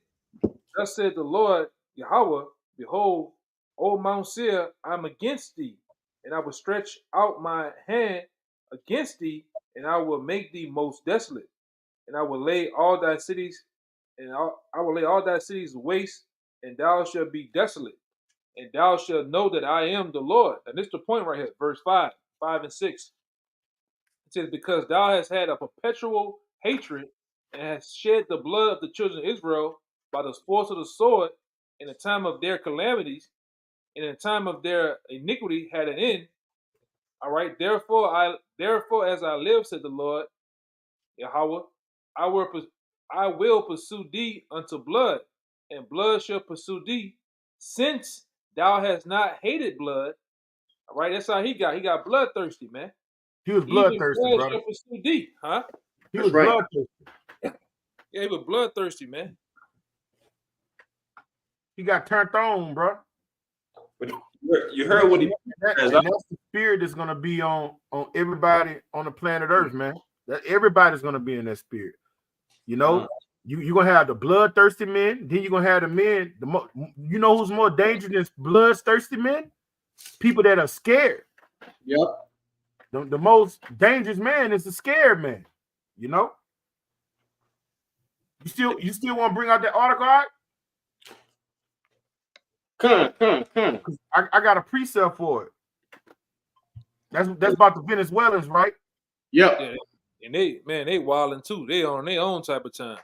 Speaker 1: thus said the Lord Yahweh, behold, O Mount Seir, I'm against thee, and I will stretch out my hand against thee, and I will make thee most desolate, and I will lay all thy cities, and I will lay all thy cities waste, and thou shalt be desolate, and thou shalt know that I am the Lord. And this is the point right here, verse 5 and 6. It says, because thou hast had a perpetual hatred, and hast shed the blood of the children of Israel by the force of the sword in the time of their calamities, and in the time of their iniquity had an end. All right, therefore as I live, said the Lord Yahweh, I will pursue thee unto blood, and blood shall pursue thee, since thou hast not hated blood. All right, that's how he got bloodthirsty, man.
Speaker 4: He was bloodthirsty,
Speaker 1: blood
Speaker 4: brother.
Speaker 1: shall pursue thee, huh?
Speaker 4: He was bloodthirsty.
Speaker 1: Yeah, he was bloodthirsty, man.
Speaker 4: He got turned on, bro.
Speaker 3: You heard what he
Speaker 4: that's the spirit that's gonna be on everybody on the planet Earth, man. That everybody's gonna be in that spirit. You know, you're gonna have the bloodthirsty men, then you're gonna have the men. You know who's more dangerous than bloodthirsty men? People that are scared.
Speaker 2: Yep.
Speaker 4: The most dangerous man is the scared man. You know. You still want to bring out that article? Right?
Speaker 2: Come.
Speaker 4: I got a pre-sale for it. That's about the Venezuelans, right?
Speaker 2: Yep.
Speaker 1: Yeah, and they wilding too. They on their own type of time.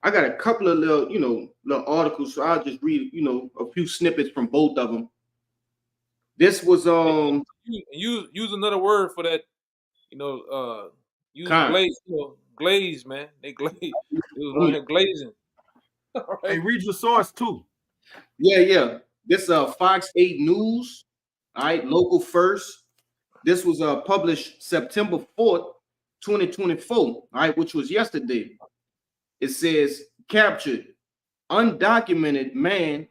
Speaker 2: I got a couple of little articles, so I'll just read, a few snippets from both of them. This was
Speaker 1: use another word for that, use glaze, glaze, man. They glaze. It was on here glazing.
Speaker 4: Right. Hey, read your source too.
Speaker 2: Yeah. This Fox 8 News, all right, local first. This was published September 4th, 2024, all right, which was yesterday. It says, captured, undocumented man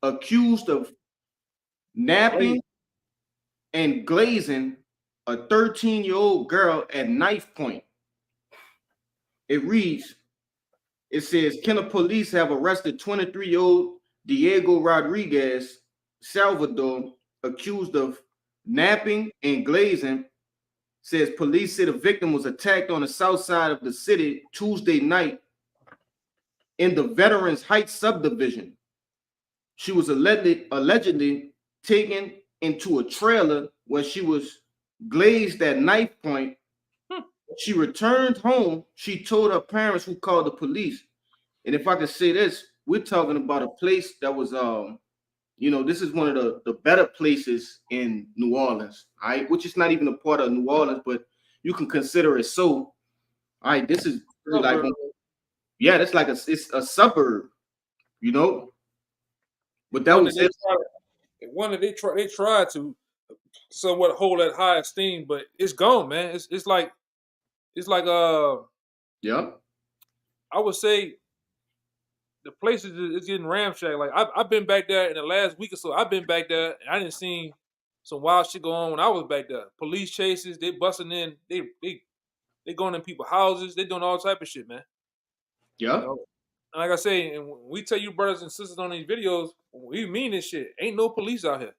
Speaker 2: accused of napping and glazing a 13-year-old girl at knife point. It reads, it says, Kenner police have arrested 23-year-old Diego Rodriguez Salvador, accused of napping and glazing. Says police say the victim was attacked on the south side of the city Tuesday night in the Veterans Heights subdivision. She was allegedly taken into a trailer where she was glazed at knife point. She returned home. She told her parents, who called the police. And if I could say this, we're talking about a place that was, this is one of the better places in New Orleans, all right? Which is not even a part of New Orleans, but you can consider it so. All right, this is really like, that's like it's a suburb, But that was it.
Speaker 1: They tried to somewhat hold that high esteem, but it's gone, man. It's like
Speaker 2: yeah.
Speaker 1: I would say the place is getting ramshacked. Like I've been back there in the last week or so. I've been back there and I didn't see some wild shit go on when I was back there. Police chases, they busting in, they going in people's houses, they doing all type of shit, man.
Speaker 2: Yeah.
Speaker 1: And like I say, and we tell you brothers and sisters on these videos, we mean this shit. Ain't no police out here.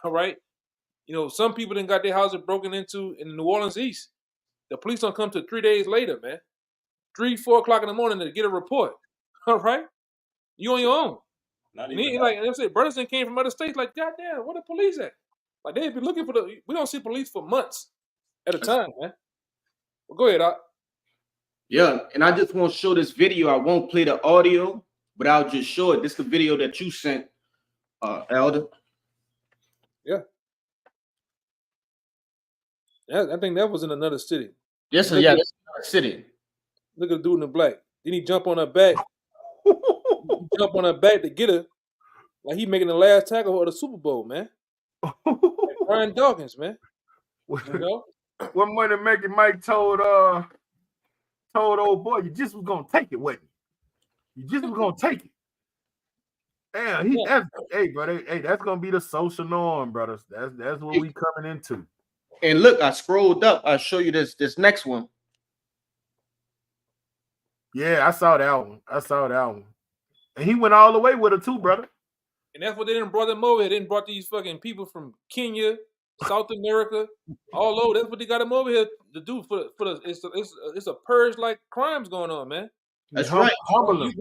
Speaker 1: All right. Some people done got their houses broken into in the New Orleans East. The police don't come till 3 days later, man. 3, 4 o'clock in the morning to get a report. All right, you on your own.
Speaker 3: Not
Speaker 1: And
Speaker 3: even
Speaker 1: he, like I said, brothers that came from other states, like, goddamn, where the police at? Like they've been looking for the. We don't see police for months at a time, man. Well, go ahead, Doc.
Speaker 2: Yeah, and I just want to show this video. I won't play the audio, but I'll just show it. This is the video that you sent, Elder.
Speaker 1: Yeah. I think that was in another city.
Speaker 2: Yes,
Speaker 1: Look
Speaker 2: yeah,
Speaker 1: at-
Speaker 2: that's another city.
Speaker 1: Look at the dude in the black. Then he jump on her back. He jump on her back to get her. Like he making the last tackle of the Super Bowl, man. Like Brian Dawkins, man. You know?
Speaker 4: What Money Making Mike told old boy, you just was gonna take it, wasn't you? You just was gonna take it. Damn, hey, brother, hey, that's gonna be the social norm, brothers. That's what we coming into.
Speaker 2: And look, I scrolled up. I'll show you this next one.
Speaker 4: Yeah, I saw that one. And he went all the way with her too, brother.
Speaker 1: And that's what they didn't brought them over here. They didn't brought these fucking people from Kenya, South America, all over. That's what they got them over here to do for the. It's a purge like crimes going on, man.
Speaker 2: That's right.
Speaker 4: Humbling.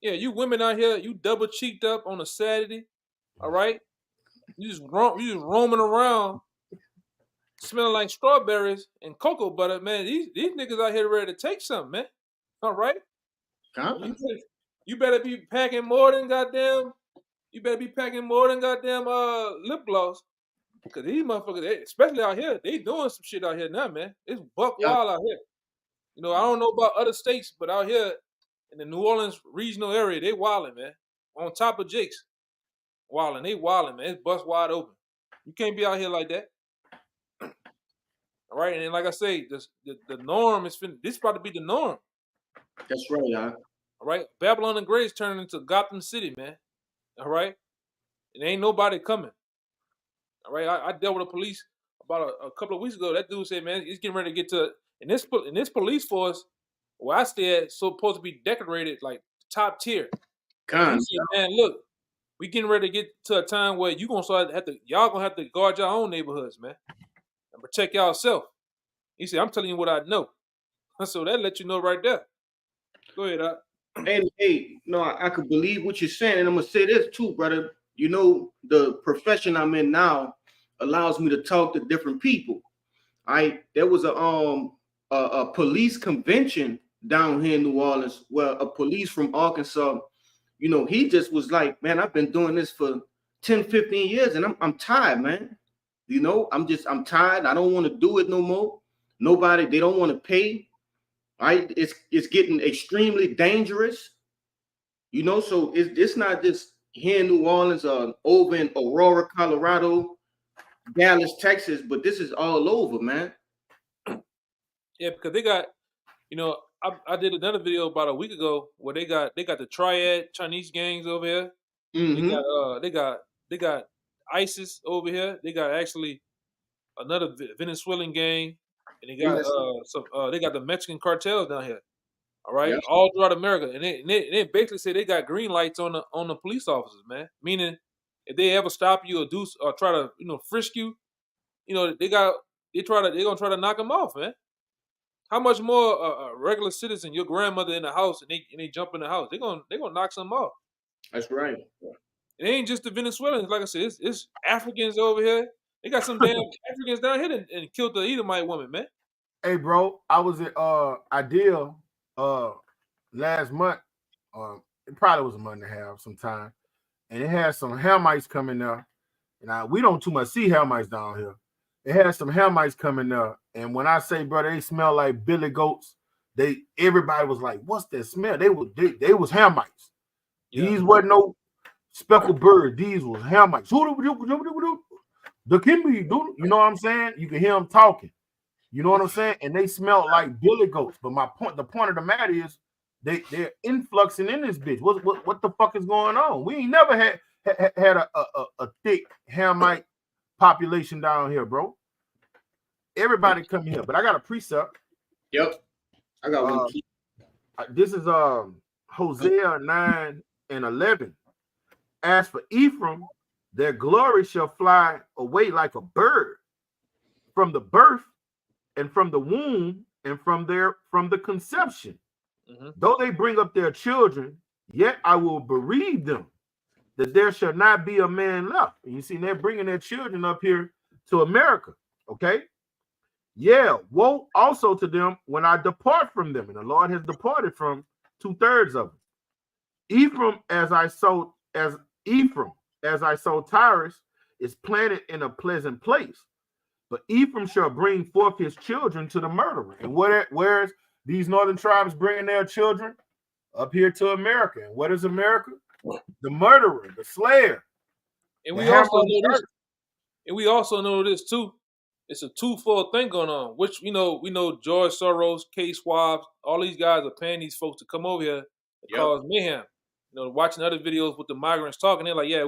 Speaker 1: Yeah, you women out here, you double cheeked up on a Saturday, all right? You just roaming around, smelling like strawberries and cocoa butter, man. These niggas out here ready to take something, man. All right? You better be packing more than goddamn. You better be packing more than goddamn lip gloss. Cause these motherfuckers, especially out here, they doing some shit out here now, man. It's buck wild out here. You know, I don't know about other states, but out here in the New Orleans regional area, they wilding, man. On top of Jake's. Wilding. They wilding, man. It's bust wide open. You can't be out here like that. All right, and then like I say, the norm is this about to be the norm.
Speaker 2: That's right, y'all.
Speaker 1: All right, Babylon and Grace turning into Gotham City, man. All right, and ain't nobody coming. All right, I dealt with the police about a couple of weeks ago. That dude said, man, he's getting ready to get to in this police force where I stay at, supposed to be decorated like top tier. He said, man, look, we getting ready to get to a time where y'all gonna have to guard your own neighborhoods, man, and protect yourself. He said, I'm telling you what I know. So that let you know right there. Go ahead, Doc.
Speaker 2: And hey, no, I could believe what you're saying, and I'm gonna say this too, brother. You know, the profession I'm in now allows me to talk to different people. There was a police convention down here in New Orleans where a police from Arkansas, you know, he just was like, man, I've been doing this for 10, 15 years, and I'm tired, man. You know, I'm tired. I don't want to do it no more. They don't want to pay. Right? It's getting extremely dangerous. You know, so it's not just here in New Orleans or over in Aurora, Colorado, Dallas, Texas, but this is all over, man.
Speaker 1: Yeah, because they got, you know, I did another video about a week ago where they got the Triad Chinese gangs over here.
Speaker 2: Mm-hmm.
Speaker 1: They got ISIS over here. They got actually another Venezuelan gang, and they got they got the Mexican cartels down here. All right,
Speaker 2: Yeah.
Speaker 1: all throughout America, and they basically say they got green lights on the police officers, man. Meaning, if they ever stop you or try to frisk you, you know they're gonna try to knock them off, man. How much more a regular citizen, your grandmother in the house, and they jump in the house, they're gonna knock some off.
Speaker 2: That's right.
Speaker 1: It ain't just the Venezuelans, like I said, it's Africans over here. They got some damn Africans down here and killed the Edomite woman, man.
Speaker 4: Hey, bro, I was at Ideal last month. It probably was a month and a half sometime, and it had some Hamites coming there. And we don't too much see Hamites down here. It had some Hamites coming there, and when I say, brother, they smell like billy goats. Everybody was like, "What's that smell?" They was Hamites.
Speaker 1: Yeah.
Speaker 4: These wasn't no speckled bird. These was Hamites. The Kimby, you know what I'm saying? You can hear them talking. You know what I'm saying? And they smell like billy goats. But the point of the matter is, they're influxing in this bitch. What the fuck is going on? We ain't never had a thick Hamite population down here, bro. Everybody come here, but I got a precept.
Speaker 2: Yep, I got one.
Speaker 4: This is Hosea 9:11. As for Ephraim, their glory shall fly away like a bird from the birth and from the womb and from the conception.
Speaker 1: Mhm.
Speaker 4: Though they bring up their children, yet I will bereave them, that there shall not be a man left. And you see, they're bringing their children up here to America. Okay. Yeah, woe also to them when I depart from them. And the Lord has departed from 2/3 of them. Ephraim, as I sow Tyrus, is planted in a pleasant place. But Ephraim shall bring forth his children to the murderer. And where's these northern tribes bringing their children? Up here to America. And what is America? The murderer, the slayer.
Speaker 1: And
Speaker 4: the
Speaker 1: we
Speaker 4: hammer
Speaker 1: also
Speaker 4: of the
Speaker 1: know this.
Speaker 4: earth.
Speaker 1: And we also know this too. It's a twofold thing going on. Which we know George Soros, K. Schwab, all these guys are paying these folks to come over here to cause mayhem. Watching other videos with the migrants talking, they're like, yeah,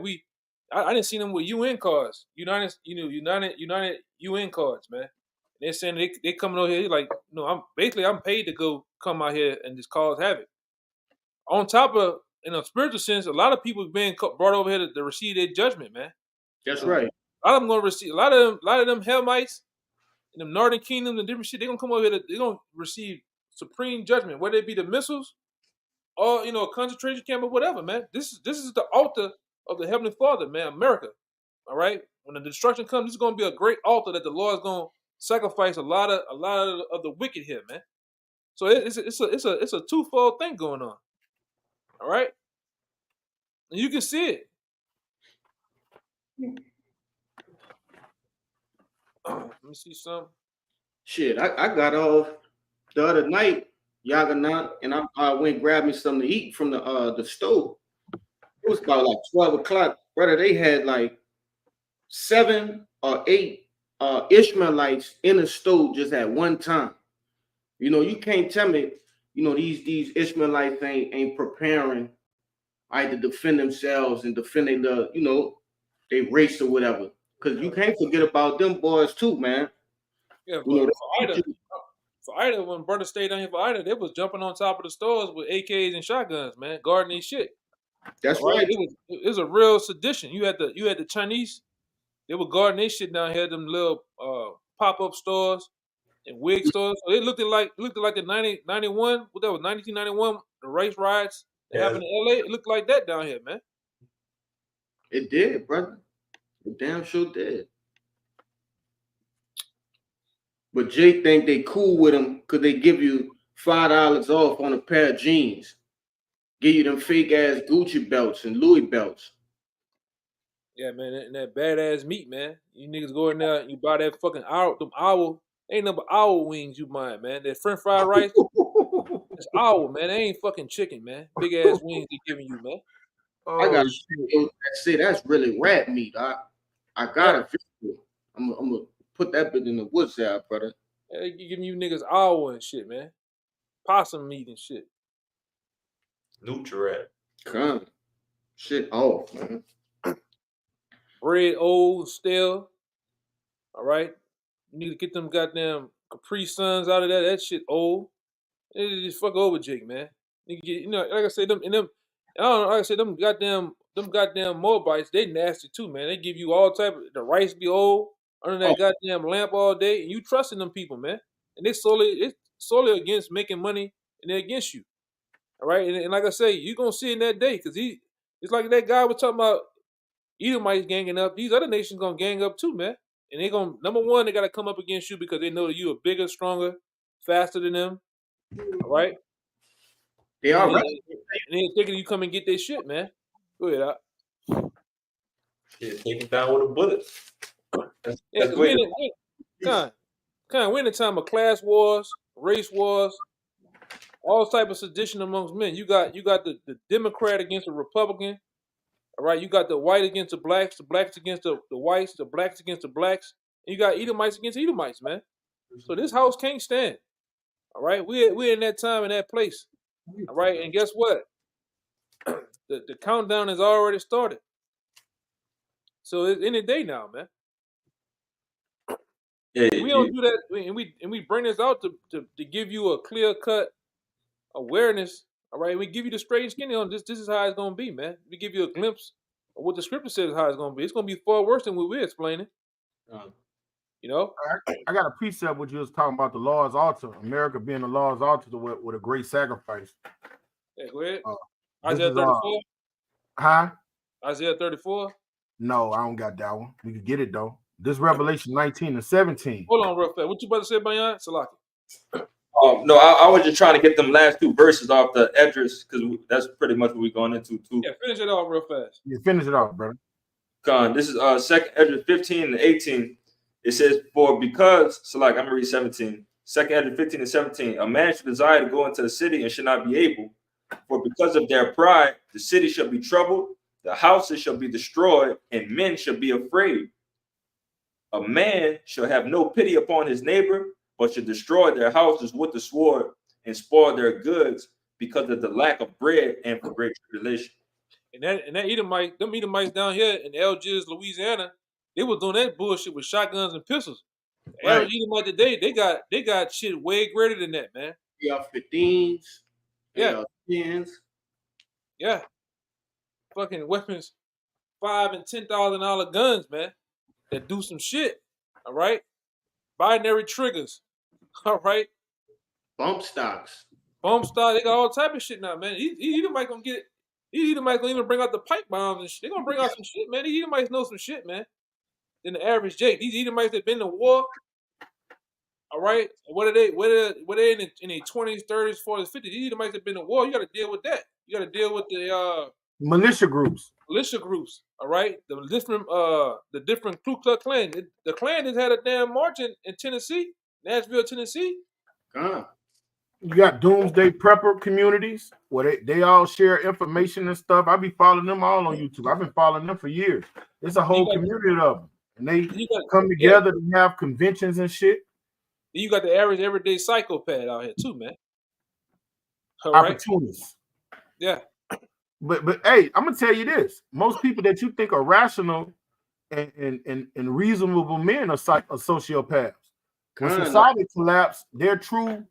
Speaker 1: I didn't see them with UN cards, United UN cards, man. And they're saying they coming over here like, I'm paid to go come out here and just cause havoc. On top of, in a spiritual sense, a lot of people being brought over here to receive their judgment, man.
Speaker 2: That's right.
Speaker 1: A lot of them gonna receive. A lot of them Hamites in the Northern Kingdom and different shit. They're gonna come over here. They're gonna receive supreme judgment, whether it be the missiles or a concentration camp or whatever, man. This is the altar of the Heavenly Father, man. America. All right. When the destruction comes, this is gonna be a great altar that the Lord is gonna sacrifice a lot of the wicked here, man. So it's a twofold thing going on. All right. And you can see it. Let me see some.
Speaker 2: Shit, I got off the other night, Yaganat, and I went and grabbed me something to eat from the stove. It was about like 12 o'clock. Brother, they had like 7 or 8 Ishmaelites in the stove just at one time. You can't tell me, these Ishmaelites ain't preparing either defend themselves and defend their race or whatever. Because you can't forget about them boys too, man.
Speaker 1: Yeah, for Ida, when brother stayed down here for Ida, they was jumping on top of the stores with AKs and shotguns, man, guarding their shit.
Speaker 2: That's right.
Speaker 1: It was a real sedition. You had the Chinese, they were guarding their shit down here, them little pop-up stores and wig stores. So it looked like the 1991, what that was, 1991, the race riots that happened in LA. It looked like that down here, man.
Speaker 2: It did, brother. It damn sure did. But Jake think they cool with them because they give you $5 off on a pair of jeans. Give you them fake ass Gucci belts and Louis belts.
Speaker 1: Yeah, man, and that badass meat, man. You niggas go in there and you buy that fucking owl. Ain't no owl wings you buying, man. That French fried rice, it's owl, man. They ain't fucking chicken, man. Big ass wings they giving you, man.
Speaker 2: I got say that's really rat meat. I got a video. I'm gonna put that bit in the woods out, brother.
Speaker 1: Yeah, they giving you niggas owl and shit, man. Possum meat and shit.
Speaker 3: Nutri-Rat.
Speaker 2: Come. Shit off, man.
Speaker 1: Bread old, stale. All right. You need to get them goddamn Capri Suns out of that. That shit old. They just fuck over Jake, man. Like I said, them. I don't know. Like I said, them goddamn Moabites, they nasty too, man. They give you all type of, the rice be old under that goddamn lamp all day, and you trusting them people, man. And it's solely against making money, and they're against you. All right, and like I say, you gonna see in that day, because it's like that guy was talking about Edomites ganging up. These other nations gonna gang up too, man. And they gonna, number one, they gotta come up against you because they know that you are bigger, stronger, faster than them. All right.
Speaker 2: They are right.
Speaker 1: And they're thinking you come and get their shit, man. Go ahead, out.
Speaker 3: Yeah, take it down with a bullet.
Speaker 1: Yeah, because we're in a time of class wars, race wars, all type of sedition amongst men. You got the Democrat against the Republican. All right, you got the white against the blacks against the whites, the blacks against the blacks, and you got Edomites against Edomites, man. So this house can't stand. All right, we're in that time and that place. All right, and guess what? The countdown has already started. So it's in the day now, man.
Speaker 3: Yeah,
Speaker 1: we don't do that, and we bring this out to give you a clear cut awareness. All right, we give you the straight and skinny on this. This is how it's gonna be, man. We give you a glimpse of what the scripture says how it's gonna be. It's gonna be far worse than what we're explaining. You know,
Speaker 4: I got a precept which you was talking about the Lord's altar, America being the Lord's altar with a great sacrifice.
Speaker 1: yeah, go ahead.
Speaker 4: This
Speaker 1: Isaiah
Speaker 4: is
Speaker 1: 34.
Speaker 4: huh?
Speaker 1: Isaiah 34.
Speaker 4: No, I don't got that one. We could get it though. This Revelation 19 and 17.
Speaker 1: Hold on, real fast. What you about to say, Bayan? Salaki.
Speaker 3: No, I was just trying to get them last two verses off the Edris because that's pretty much what we're going into too.
Speaker 1: Yeah, finish it off real fast.
Speaker 4: You finish it off, brother.
Speaker 3: Con, this is second Edris 15 and 18. It says, for because, so like I'm gonna read 17. Second Edris 15 and 17. A man should desire to go into the city and should not be able, for because of their pride, the city shall be troubled, the houses shall be destroyed, and men shall be afraid. A man shall have no pity upon his neighbor, but should destroy their houses with the sword and spoil their goods because of the lack of bread and for great tribulation.
Speaker 1: And that Edomite, them Edomites down here in Algiers, Louisiana, they was doing that bullshit with shotguns and pistols.
Speaker 2: Right.
Speaker 1: Average Edomite today, they got shit way greater than that, man.
Speaker 2: AR-15s,
Speaker 1: Yeah.
Speaker 2: AR-10s.
Speaker 1: Yeah. Fucking weapons, $5,000 and $10,000 guns, man, that do some shit. All right. Binary triggers. All right.
Speaker 2: Bump stocks.
Speaker 1: Bump stock. They got all type of shit now, man. Edomite gonna get it. Edomite gonna even bring out the pipe bombs and shit. They gonna bring out some shit, man. These Edomites know some shit, man. Than the average Jake. These Edomites that been to war. All right. What are they? What are they in their 20s, 30s, 40s, 50s? These Edomites that been to war. You got to deal with that. You got to deal with the
Speaker 4: militia groups.
Speaker 1: Militia groups. All right. The different Ku Klux Klan. The Klan has had a damn march in Tennessee, Nashville, Tennessee.
Speaker 4: You got doomsday prepper communities where they all share information and stuff. I be following them all on YouTube. I've been following them for years. It's a whole community of them. And they come together to have conventions and shit.
Speaker 1: You got the average everyday psychopath out here too, man. All
Speaker 4: opportunists.
Speaker 1: Right? Yeah.
Speaker 4: But hey, I'm gonna tell you this: most people that you think are rational and reasonable men are sociopaths. When society collapses, their true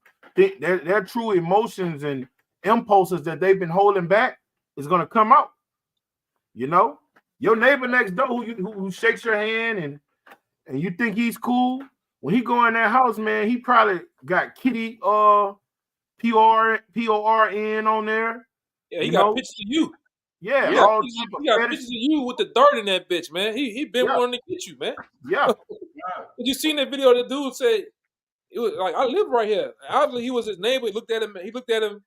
Speaker 4: emotions and impulses that they've been holding back is gonna come out. You know, your neighbor next door who shakes your hand and you think he's cool. When he go in that house, man, he probably got Kitty PORN on there.
Speaker 1: Yeah, he got pictures of you.
Speaker 4: Yeah,
Speaker 1: he got pictures of you with the dirt in that bitch, man. He been wanting to get you, man.
Speaker 4: Yeah.
Speaker 1: Did you seen that video? The dude said it was like, I live right here. Obviously, he was his neighbor. He looked at him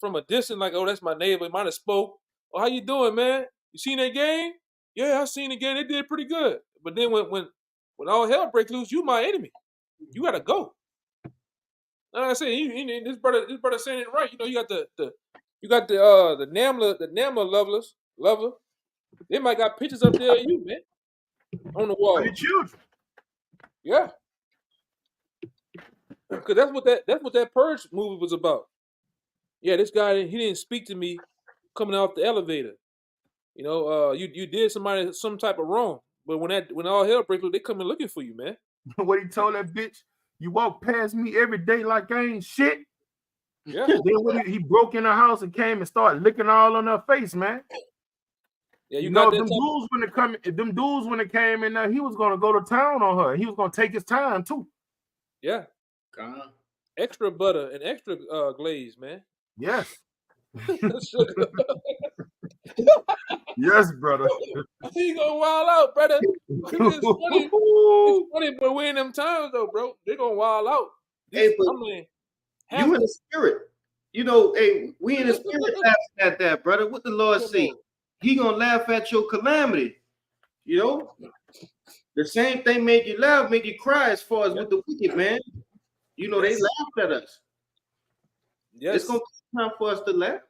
Speaker 1: from a distance, like, oh, that's my neighbor. He might have spoke. Oh, how you doing, man? You seen that game? Yeah, I seen the game. They did pretty good. But then when all hell breaks loose, you my enemy. You gotta go. Like I said, this brother saying it right. You know, you got the NAMLA lover. They might got pictures up there of you, man, on the wall.
Speaker 4: Your children.
Speaker 1: Yeah. Because that's what that Purge movie was about. Yeah, this guy, he didn't speak to me coming off the elevator. You know, you did somebody some type of wrong, but when all hell breaks loose, they come in looking for you, man.
Speaker 4: What he told that bitch, you walk past me every day like I ain't shit.
Speaker 1: Yeah.
Speaker 4: Then when he broke in her house and came and started licking all on her face, man.
Speaker 1: Yeah, you
Speaker 4: know
Speaker 1: got
Speaker 4: them dudes when it came in there, he was gonna go to town on her. He was gonna take his time too.
Speaker 1: Yeah. Extra butter and extra glaze, man.
Speaker 4: Yes. Yes, brother.
Speaker 1: He gonna wild out, brother. It's funny, but we in them times though, bro. They gonna wild out.
Speaker 2: Hey, but you in the spirit. You know, hey, we in the spirit laughing at that, brother. What the Lord say? He gonna laugh at your calamity. You know? The same thing make you laugh, make you cry as far as with the wicked, man. You know, they laughed at us.
Speaker 1: Yes.
Speaker 2: It's gonna be time for us to laugh.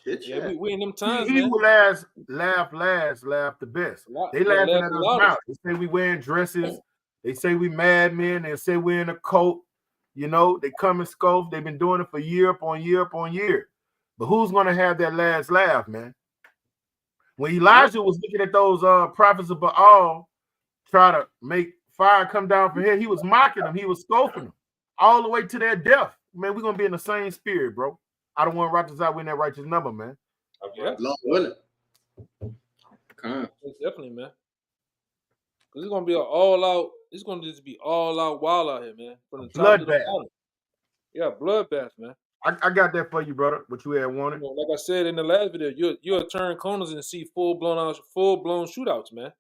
Speaker 1: Yeah, we in them times.
Speaker 4: He who laugh the best. They laughing at us now. They say we wearing dresses. They say we madmen. They say we're in a cult. You know, they come and scoff. They've been doing it for year upon year upon year. But who's gonna have that last laugh, man? When Elijah was looking at those prophets of Baal, try to make fire come down from here, he was mocking them. He was scoffing them all the way to their death. Man, we're gonna be in the same spirit, bro. I don't want righteous out win that righteous number, man.
Speaker 1: Yeah.
Speaker 2: Lord willing.
Speaker 1: Definitely, man. Because it's gonna be an all-out it's gonna just be all out wild out here, man. From the top to the
Speaker 4: Bloodbath.
Speaker 1: bottom. Yeah, bloodbath, man.
Speaker 4: I got that for you, brother. What you had wanted.
Speaker 1: You know, like I said in the last video, you'll turn corners and see full blown shootouts, man.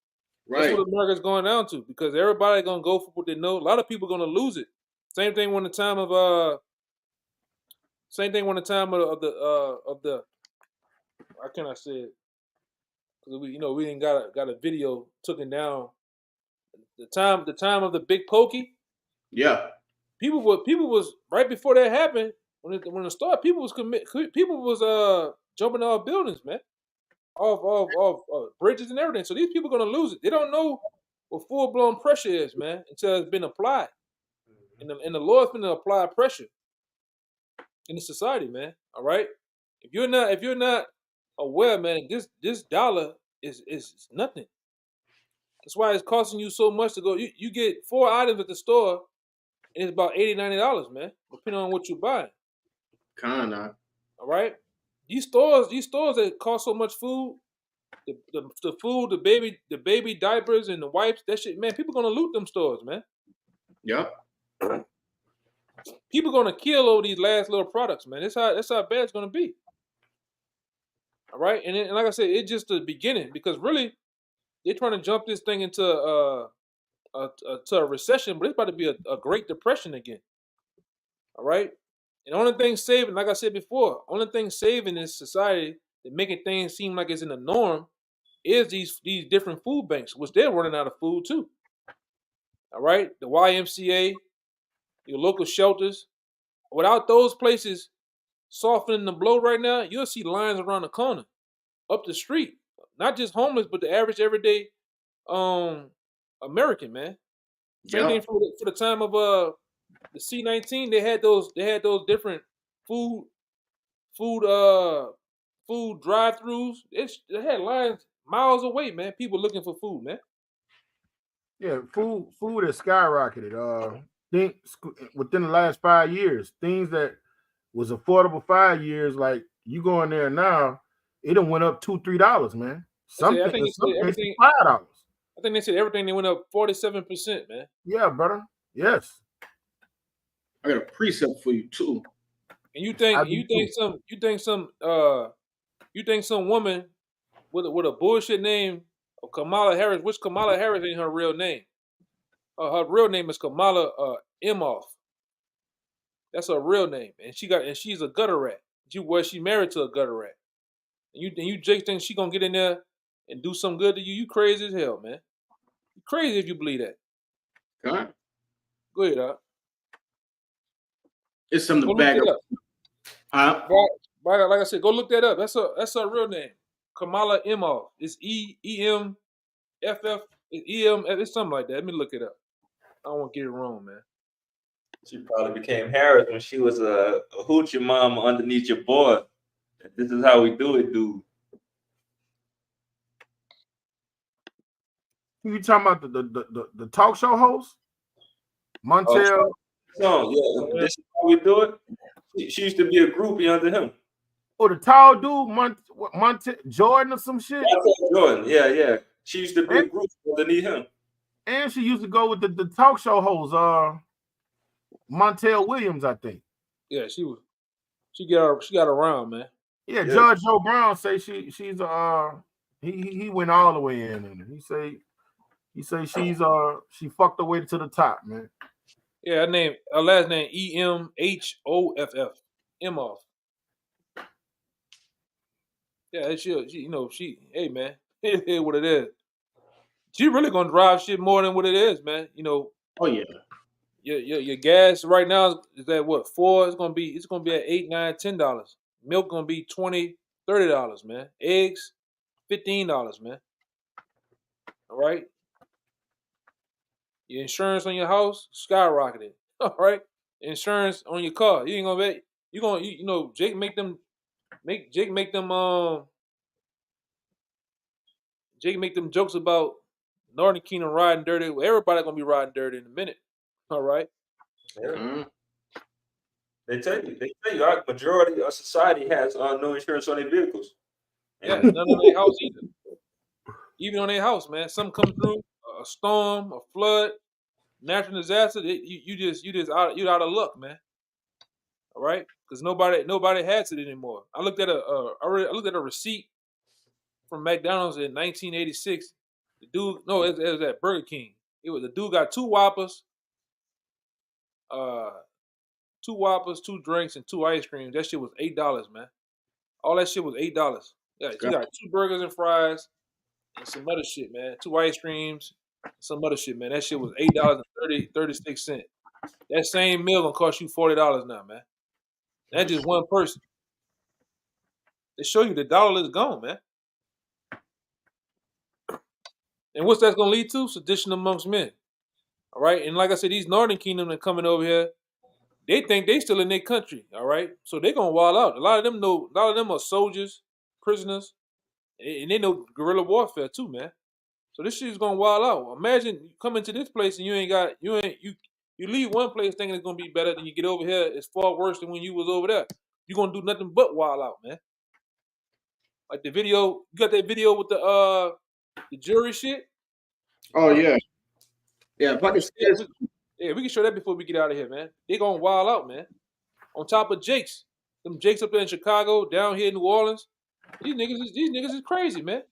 Speaker 1: That's
Speaker 2: Right.
Speaker 1: what America's going down to because everybody gonna go for what they know. A lot of people gonna lose it. Same thing when the time of the how can I say it? Because we didn't got a video taken down. The time of the big pokey.
Speaker 2: Yeah.
Speaker 1: People was right before that happened when it started. People was jumping off buildings, man, off bridges and everything. So these people gonna lose it. They don't know what full blown pressure is, man, until it's been applied. And the Lord's gonna apply pressure in the society, man. All right. If you're not aware, man, this dollar is nothing. That's why it's costing you so much to go. You get 4 items at the store, and it's about $80, $90, man, depending on what you buy.
Speaker 2: Kinda.
Speaker 1: All right. These stores that cost so much food, the food, the baby diapers and the wipes, that shit, man. People gonna loot them stores, man.
Speaker 2: Yep.
Speaker 1: People gonna kill over these last little products, man. That's how bad it's gonna be. All right, and like I said, it's just the beginning because really they're trying to jump this thing into to a recession, but it's about to be a Great Depression again. All right, and the only thing saving, like I said before, only thing saving this society that making things seem like it's in the norm is these different food banks, which they're running out of food too. All right, the YMCA, your local shelters. Without those places softening the blow right now, you'll see lines around the corner, up the street. Not just homeless, but the average everyday American, man. Same thing for the time of the C-19. They had those different food drive-throughs. They had lines miles away, man. People looking for food, man.
Speaker 4: Yeah, food has skyrocketed. Within the last 5 years, things that was affordable 5 years, like you go in there now, it done went up $2-3, man.
Speaker 1: I think
Speaker 4: $5.
Speaker 1: I think they said everything they went up 47%, man.
Speaker 4: Yeah, brother. Yes.
Speaker 2: I got a precept for you too.
Speaker 1: And you think some woman with a bullshit name of Kamala Harris, which Kamala Harris ain't her real name. Her real name is Kamala Imhoff. That's her real name, and she's a gutter rat. She married to a gutter rat. And you Jake think she gonna get in there and do some good to you? You crazy as hell, man. You crazy if you believe that.
Speaker 2: Huh?
Speaker 1: Go ahead, Doc.
Speaker 2: It's something to back up.
Speaker 1: Like I said, go look that up. That's her real name, Kamala Imhoff. It's EMFF. It's something like that. Let me look it up. I don't want to get it wrong, man.
Speaker 3: She probably became Harris when she was a hoochie mama underneath your boy. This is how we do it, dude.
Speaker 4: You talking about the talk show host? Montel?
Speaker 3: No, yeah. This is how we do it. She used to be a groupie under him.
Speaker 4: Oh, the tall dude, Montel Jordan or some shit?
Speaker 3: Jordan, yeah. She used to be a groupie underneath him.
Speaker 4: And she used to go with the talk show host, Montel Williams, I think.
Speaker 1: Yeah, she got around, man.
Speaker 4: Yeah, Judge Joe Brown say she's he went all the way in, and he say she fucked her way to the top, man.
Speaker 1: Yeah, her last name EMHOFF. Imhoff. Yeah, she hey man, it is what it is. She really gonna drive shit more than what it is, man.
Speaker 2: Oh yeah.
Speaker 1: Your gas right now is at what, $4? It's gonna be at $8, $9, $10. Milk gonna be $20, $30, man. Eggs, $15, man. All right. Your insurance on your house skyrocketed. All right. Insurance on your car. You ain't gonna bet. Jake make them jokes about Northern Kingdom riding dirty. Everybody gonna be riding dirty in a minute. All right.
Speaker 3: Yeah. Mm-hmm. They tell you, our majority of society has no insurance on their vehicles.
Speaker 1: Yeah, none on their house either. Even on their house, man. Something come through, a storm, a flood, natural disaster, you out of luck, man. All right, because nobody has it anymore. I looked at a receipt from McDonald's in 1986. The dude, no, it was at Burger King. The dude got 2 Whoppers, 2 drinks, and 2 ice creams. That shit was $8, man. All that shit was $8. Yeah, he got 2 burgers and fries and some other shit, man. 2 ice creams, some other shit, man. That shit was $8.36. That same meal gonna cost you $40 now, man. That's just one person. They show you the dollar is gone, man. And what's that gonna lead to? Sedition amongst men. All right, and like I said, these Northern Kingdom that coming over here, they think they still in their country. All right, so they gonna wild out. A lot of them are soldiers, prisoners, and they know guerrilla warfare too, man. So this shit is gonna wild out. Imagine you come into this place and you leave one place thinking it's gonna be better, then you get over here, it's far worse than when you was over there. You're gonna do nothing but wild out, man. Like the video, you got that video with the jury shit?
Speaker 2: Oh yeah. Yeah, if I can
Speaker 1: we can show that before we get out of here, man. They gonna wild out, man. On top of Jakes. Them Jakes up there in Chicago, down here in New Orleans. These niggas is crazy, man.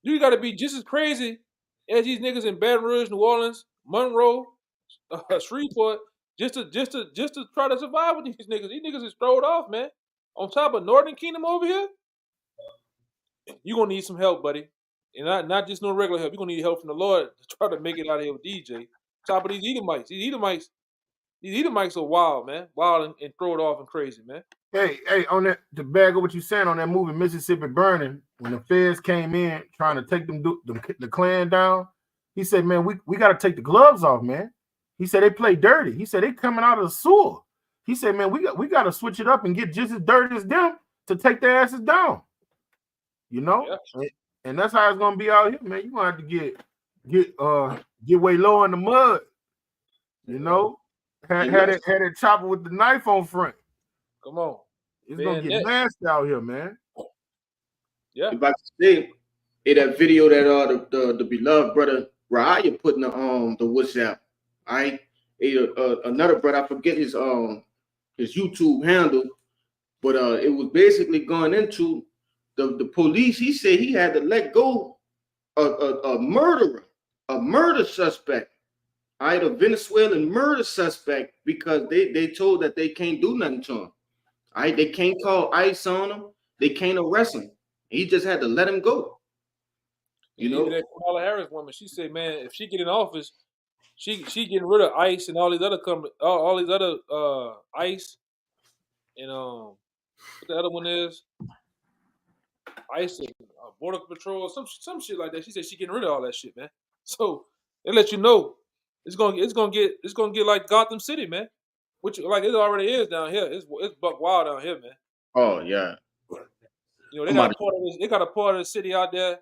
Speaker 1: You gotta be just as crazy as these niggas in Baton Rouge, New Orleans, Monroe, Shreveport, just to try to survive with these niggas. These niggas is throwed off, man. On top of Northern Kingdom over here, you gonna need some help, buddy. And not just no regular help. You're gonna need help from the Lord to try to make it out of here with DJ. Top of these Edomites. These Edomites are wild, man. Wild and throw it off and crazy, man.
Speaker 4: Hey, on that, to bag up what you saying on that movie Mississippi Burning, when the feds came in trying to take the Klan down, he said, man, we got to take the gloves off, man. He said they play dirty. He said they coming out of the sewer. He said, man, we got to switch it up and get just as dirty as them to take their asses down. You know? Yeah. And that's how it's gonna be out here, man. You're gonna have to get way low in the mud. You know? Had it chopper with the knife on front.
Speaker 1: Come on.
Speaker 4: It's gonna get nasty out here, man.
Speaker 2: Yeah. If I could say that video that the beloved brother Raya put in the WhatsApp. All right. Another brother, I forget his YouTube handle, but it was basically going into the police. He said he had to let go a murderer, a murder suspect, all right, a Venezuelan murder suspect, because they told that they can't do nothing to him. All right, they can't call ICE on him, they can't arrest him. He just had to let him go. You know,
Speaker 1: that Kamala Harris woman, she said, man, if she get in office, she getting rid of ICE and all these other ICE and what the other one is. ICE and Border Patrol, some shit like that. She said she getting rid of all that shit, man. So they let you know it's gonna get like Gotham City, man. Which like it already is down here. It's buck wild down here, man.
Speaker 2: Oh yeah.
Speaker 1: You know they got a part of the city out there.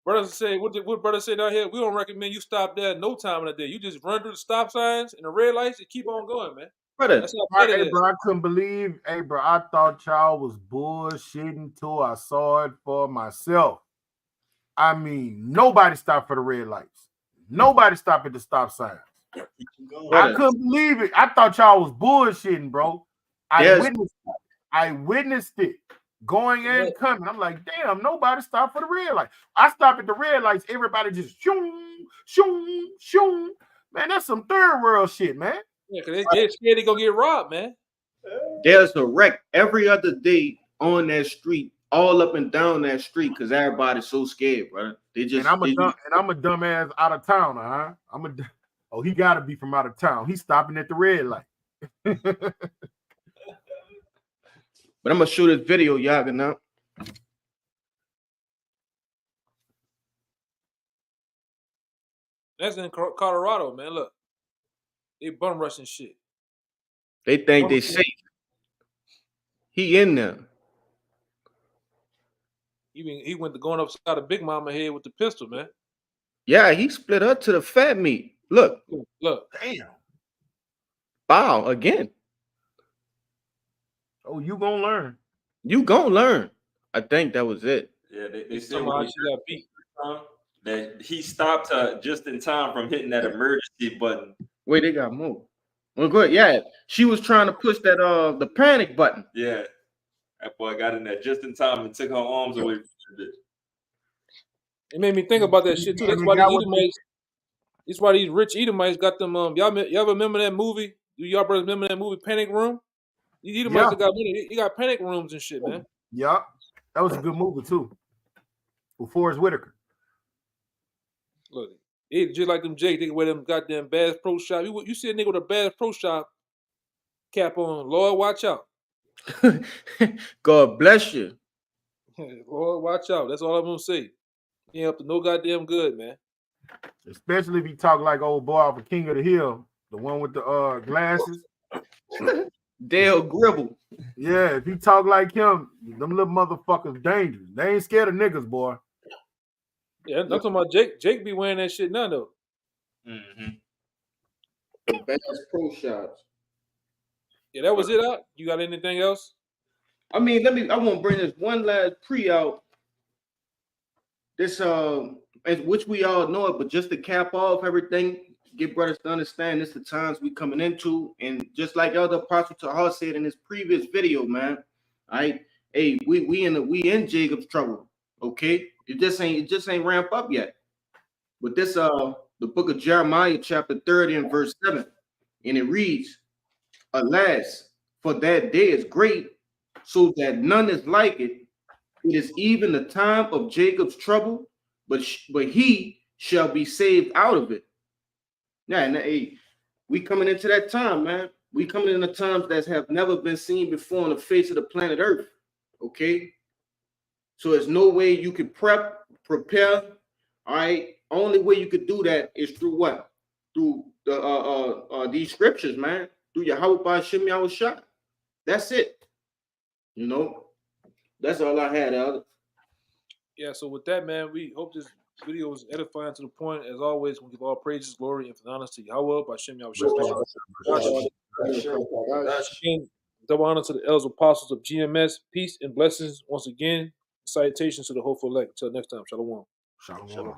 Speaker 1: Brothers say what brothers say down here. We don't recommend you stop there no time of the day. You just run through the stop signs and the red lights and keep on going, man.
Speaker 2: Brother,
Speaker 4: hey, bro, I couldn't believe. Hey, bro, I thought y'all was bullshitting till I saw it for myself. I mean, nobody stopped for the red lights. Nobody stopped at the stop signs. I couldn't believe it. I thought y'all was bullshitting, bro. I witnessed it going and coming. I'm like, damn, nobody stopped for the red light. I stopped at the red lights. Everybody just shoom, shoom, shoom. Man, that's some third world shit, man.
Speaker 1: Yeah, because they're scared they're going to get robbed, man.
Speaker 2: There's a wreck every other day on that street, all up and down that street, because everybody's so scared, brother. And I'm
Speaker 4: a dumbass out of town, huh? He got to be from out of town. He's stopping at the red light.
Speaker 2: But I'm going to show this video, y'all can know.
Speaker 1: That's in Colorado, man. Look. They bum rushing shit.
Speaker 2: They think they safe. He in there.
Speaker 1: He went to going upside of Big Mama head with the pistol, man.
Speaker 2: Yeah, he split up to the fat meat. Look.
Speaker 4: Damn.
Speaker 2: Bow again.
Speaker 4: Oh, you gonna learn.
Speaker 2: You gonna learn. I think that was it.
Speaker 3: Yeah, they said she got beat. that he stopped her just in time from hitting that emergency button.
Speaker 2: Wait, they got more. Well, good. Yeah, she was trying to push that the panic button.
Speaker 3: Yeah, that boy got in there just in time and took her arms away from the bitch.
Speaker 1: It made me think about that shit too. That's why the Edomites. That's why these rich Edomites got them. Y'all remember that movie? Do y'all brothers remember that movie, Panic Room? These Edomites got money. He got panic rooms and shit, man.
Speaker 4: Yeah, that was a good movie too. With Forrest Whitaker.
Speaker 1: Look, it just like them Jake. They wear them goddamn Bass Pro Shop. You see a nigga with a Bass Pro Shop cap on. Lord, watch out.
Speaker 2: God bless you.
Speaker 1: Lord, watch out. That's all I'm gonna say. He ain't up to no goddamn good, man.
Speaker 4: Especially if you talk like old boy off of King of the Hill, the one with the glasses.
Speaker 2: Dale Gribble.
Speaker 4: Yeah, if you talk like him, them little motherfuckers dangerous. They ain't scared of niggas, boy.
Speaker 1: Yeah, I'm talking about Jake. Jake be wearing that shit now, though.
Speaker 2: Bass Pro Shops.
Speaker 1: Yeah, that was it out. You got anything else?
Speaker 2: I mean, I want to bring this one last pre out. This which we all know it, but just to cap off everything, get brothers to understand this the times we coming into, and just like Elder Apostle Tahar said in his previous video, man. All right, hey, we in Jacob's trouble. Okay, it just ain't ramp up yet. But this the book of Jeremiah, chapter 30 and verse 7, and it reads, "Alas, for that day is great, so that none is like it. It is even the time of Jacob's trouble, but he shall be saved out of it." Yeah, and hey, we coming into that time, man. We coming into times that have never been seen before on the face of the planet Earth. Okay, so there's no way you could prepare. All right, only way you could do that is through what? Through the these scriptures, man. Through Yahweh Ba'Shem Yahushua. That's it. You know, that's all I had, Elder.
Speaker 1: Yeah, so with that, man, we hope this video was edifying to the point. As always, we give all praises, glory, and honor to Yahweh Ba'Shem Yahushua. Double honor to the elders apostles of GMS. Peace and blessings once again. Salutations to the hopeful elect. Until next time, shalom.
Speaker 4: Shalom.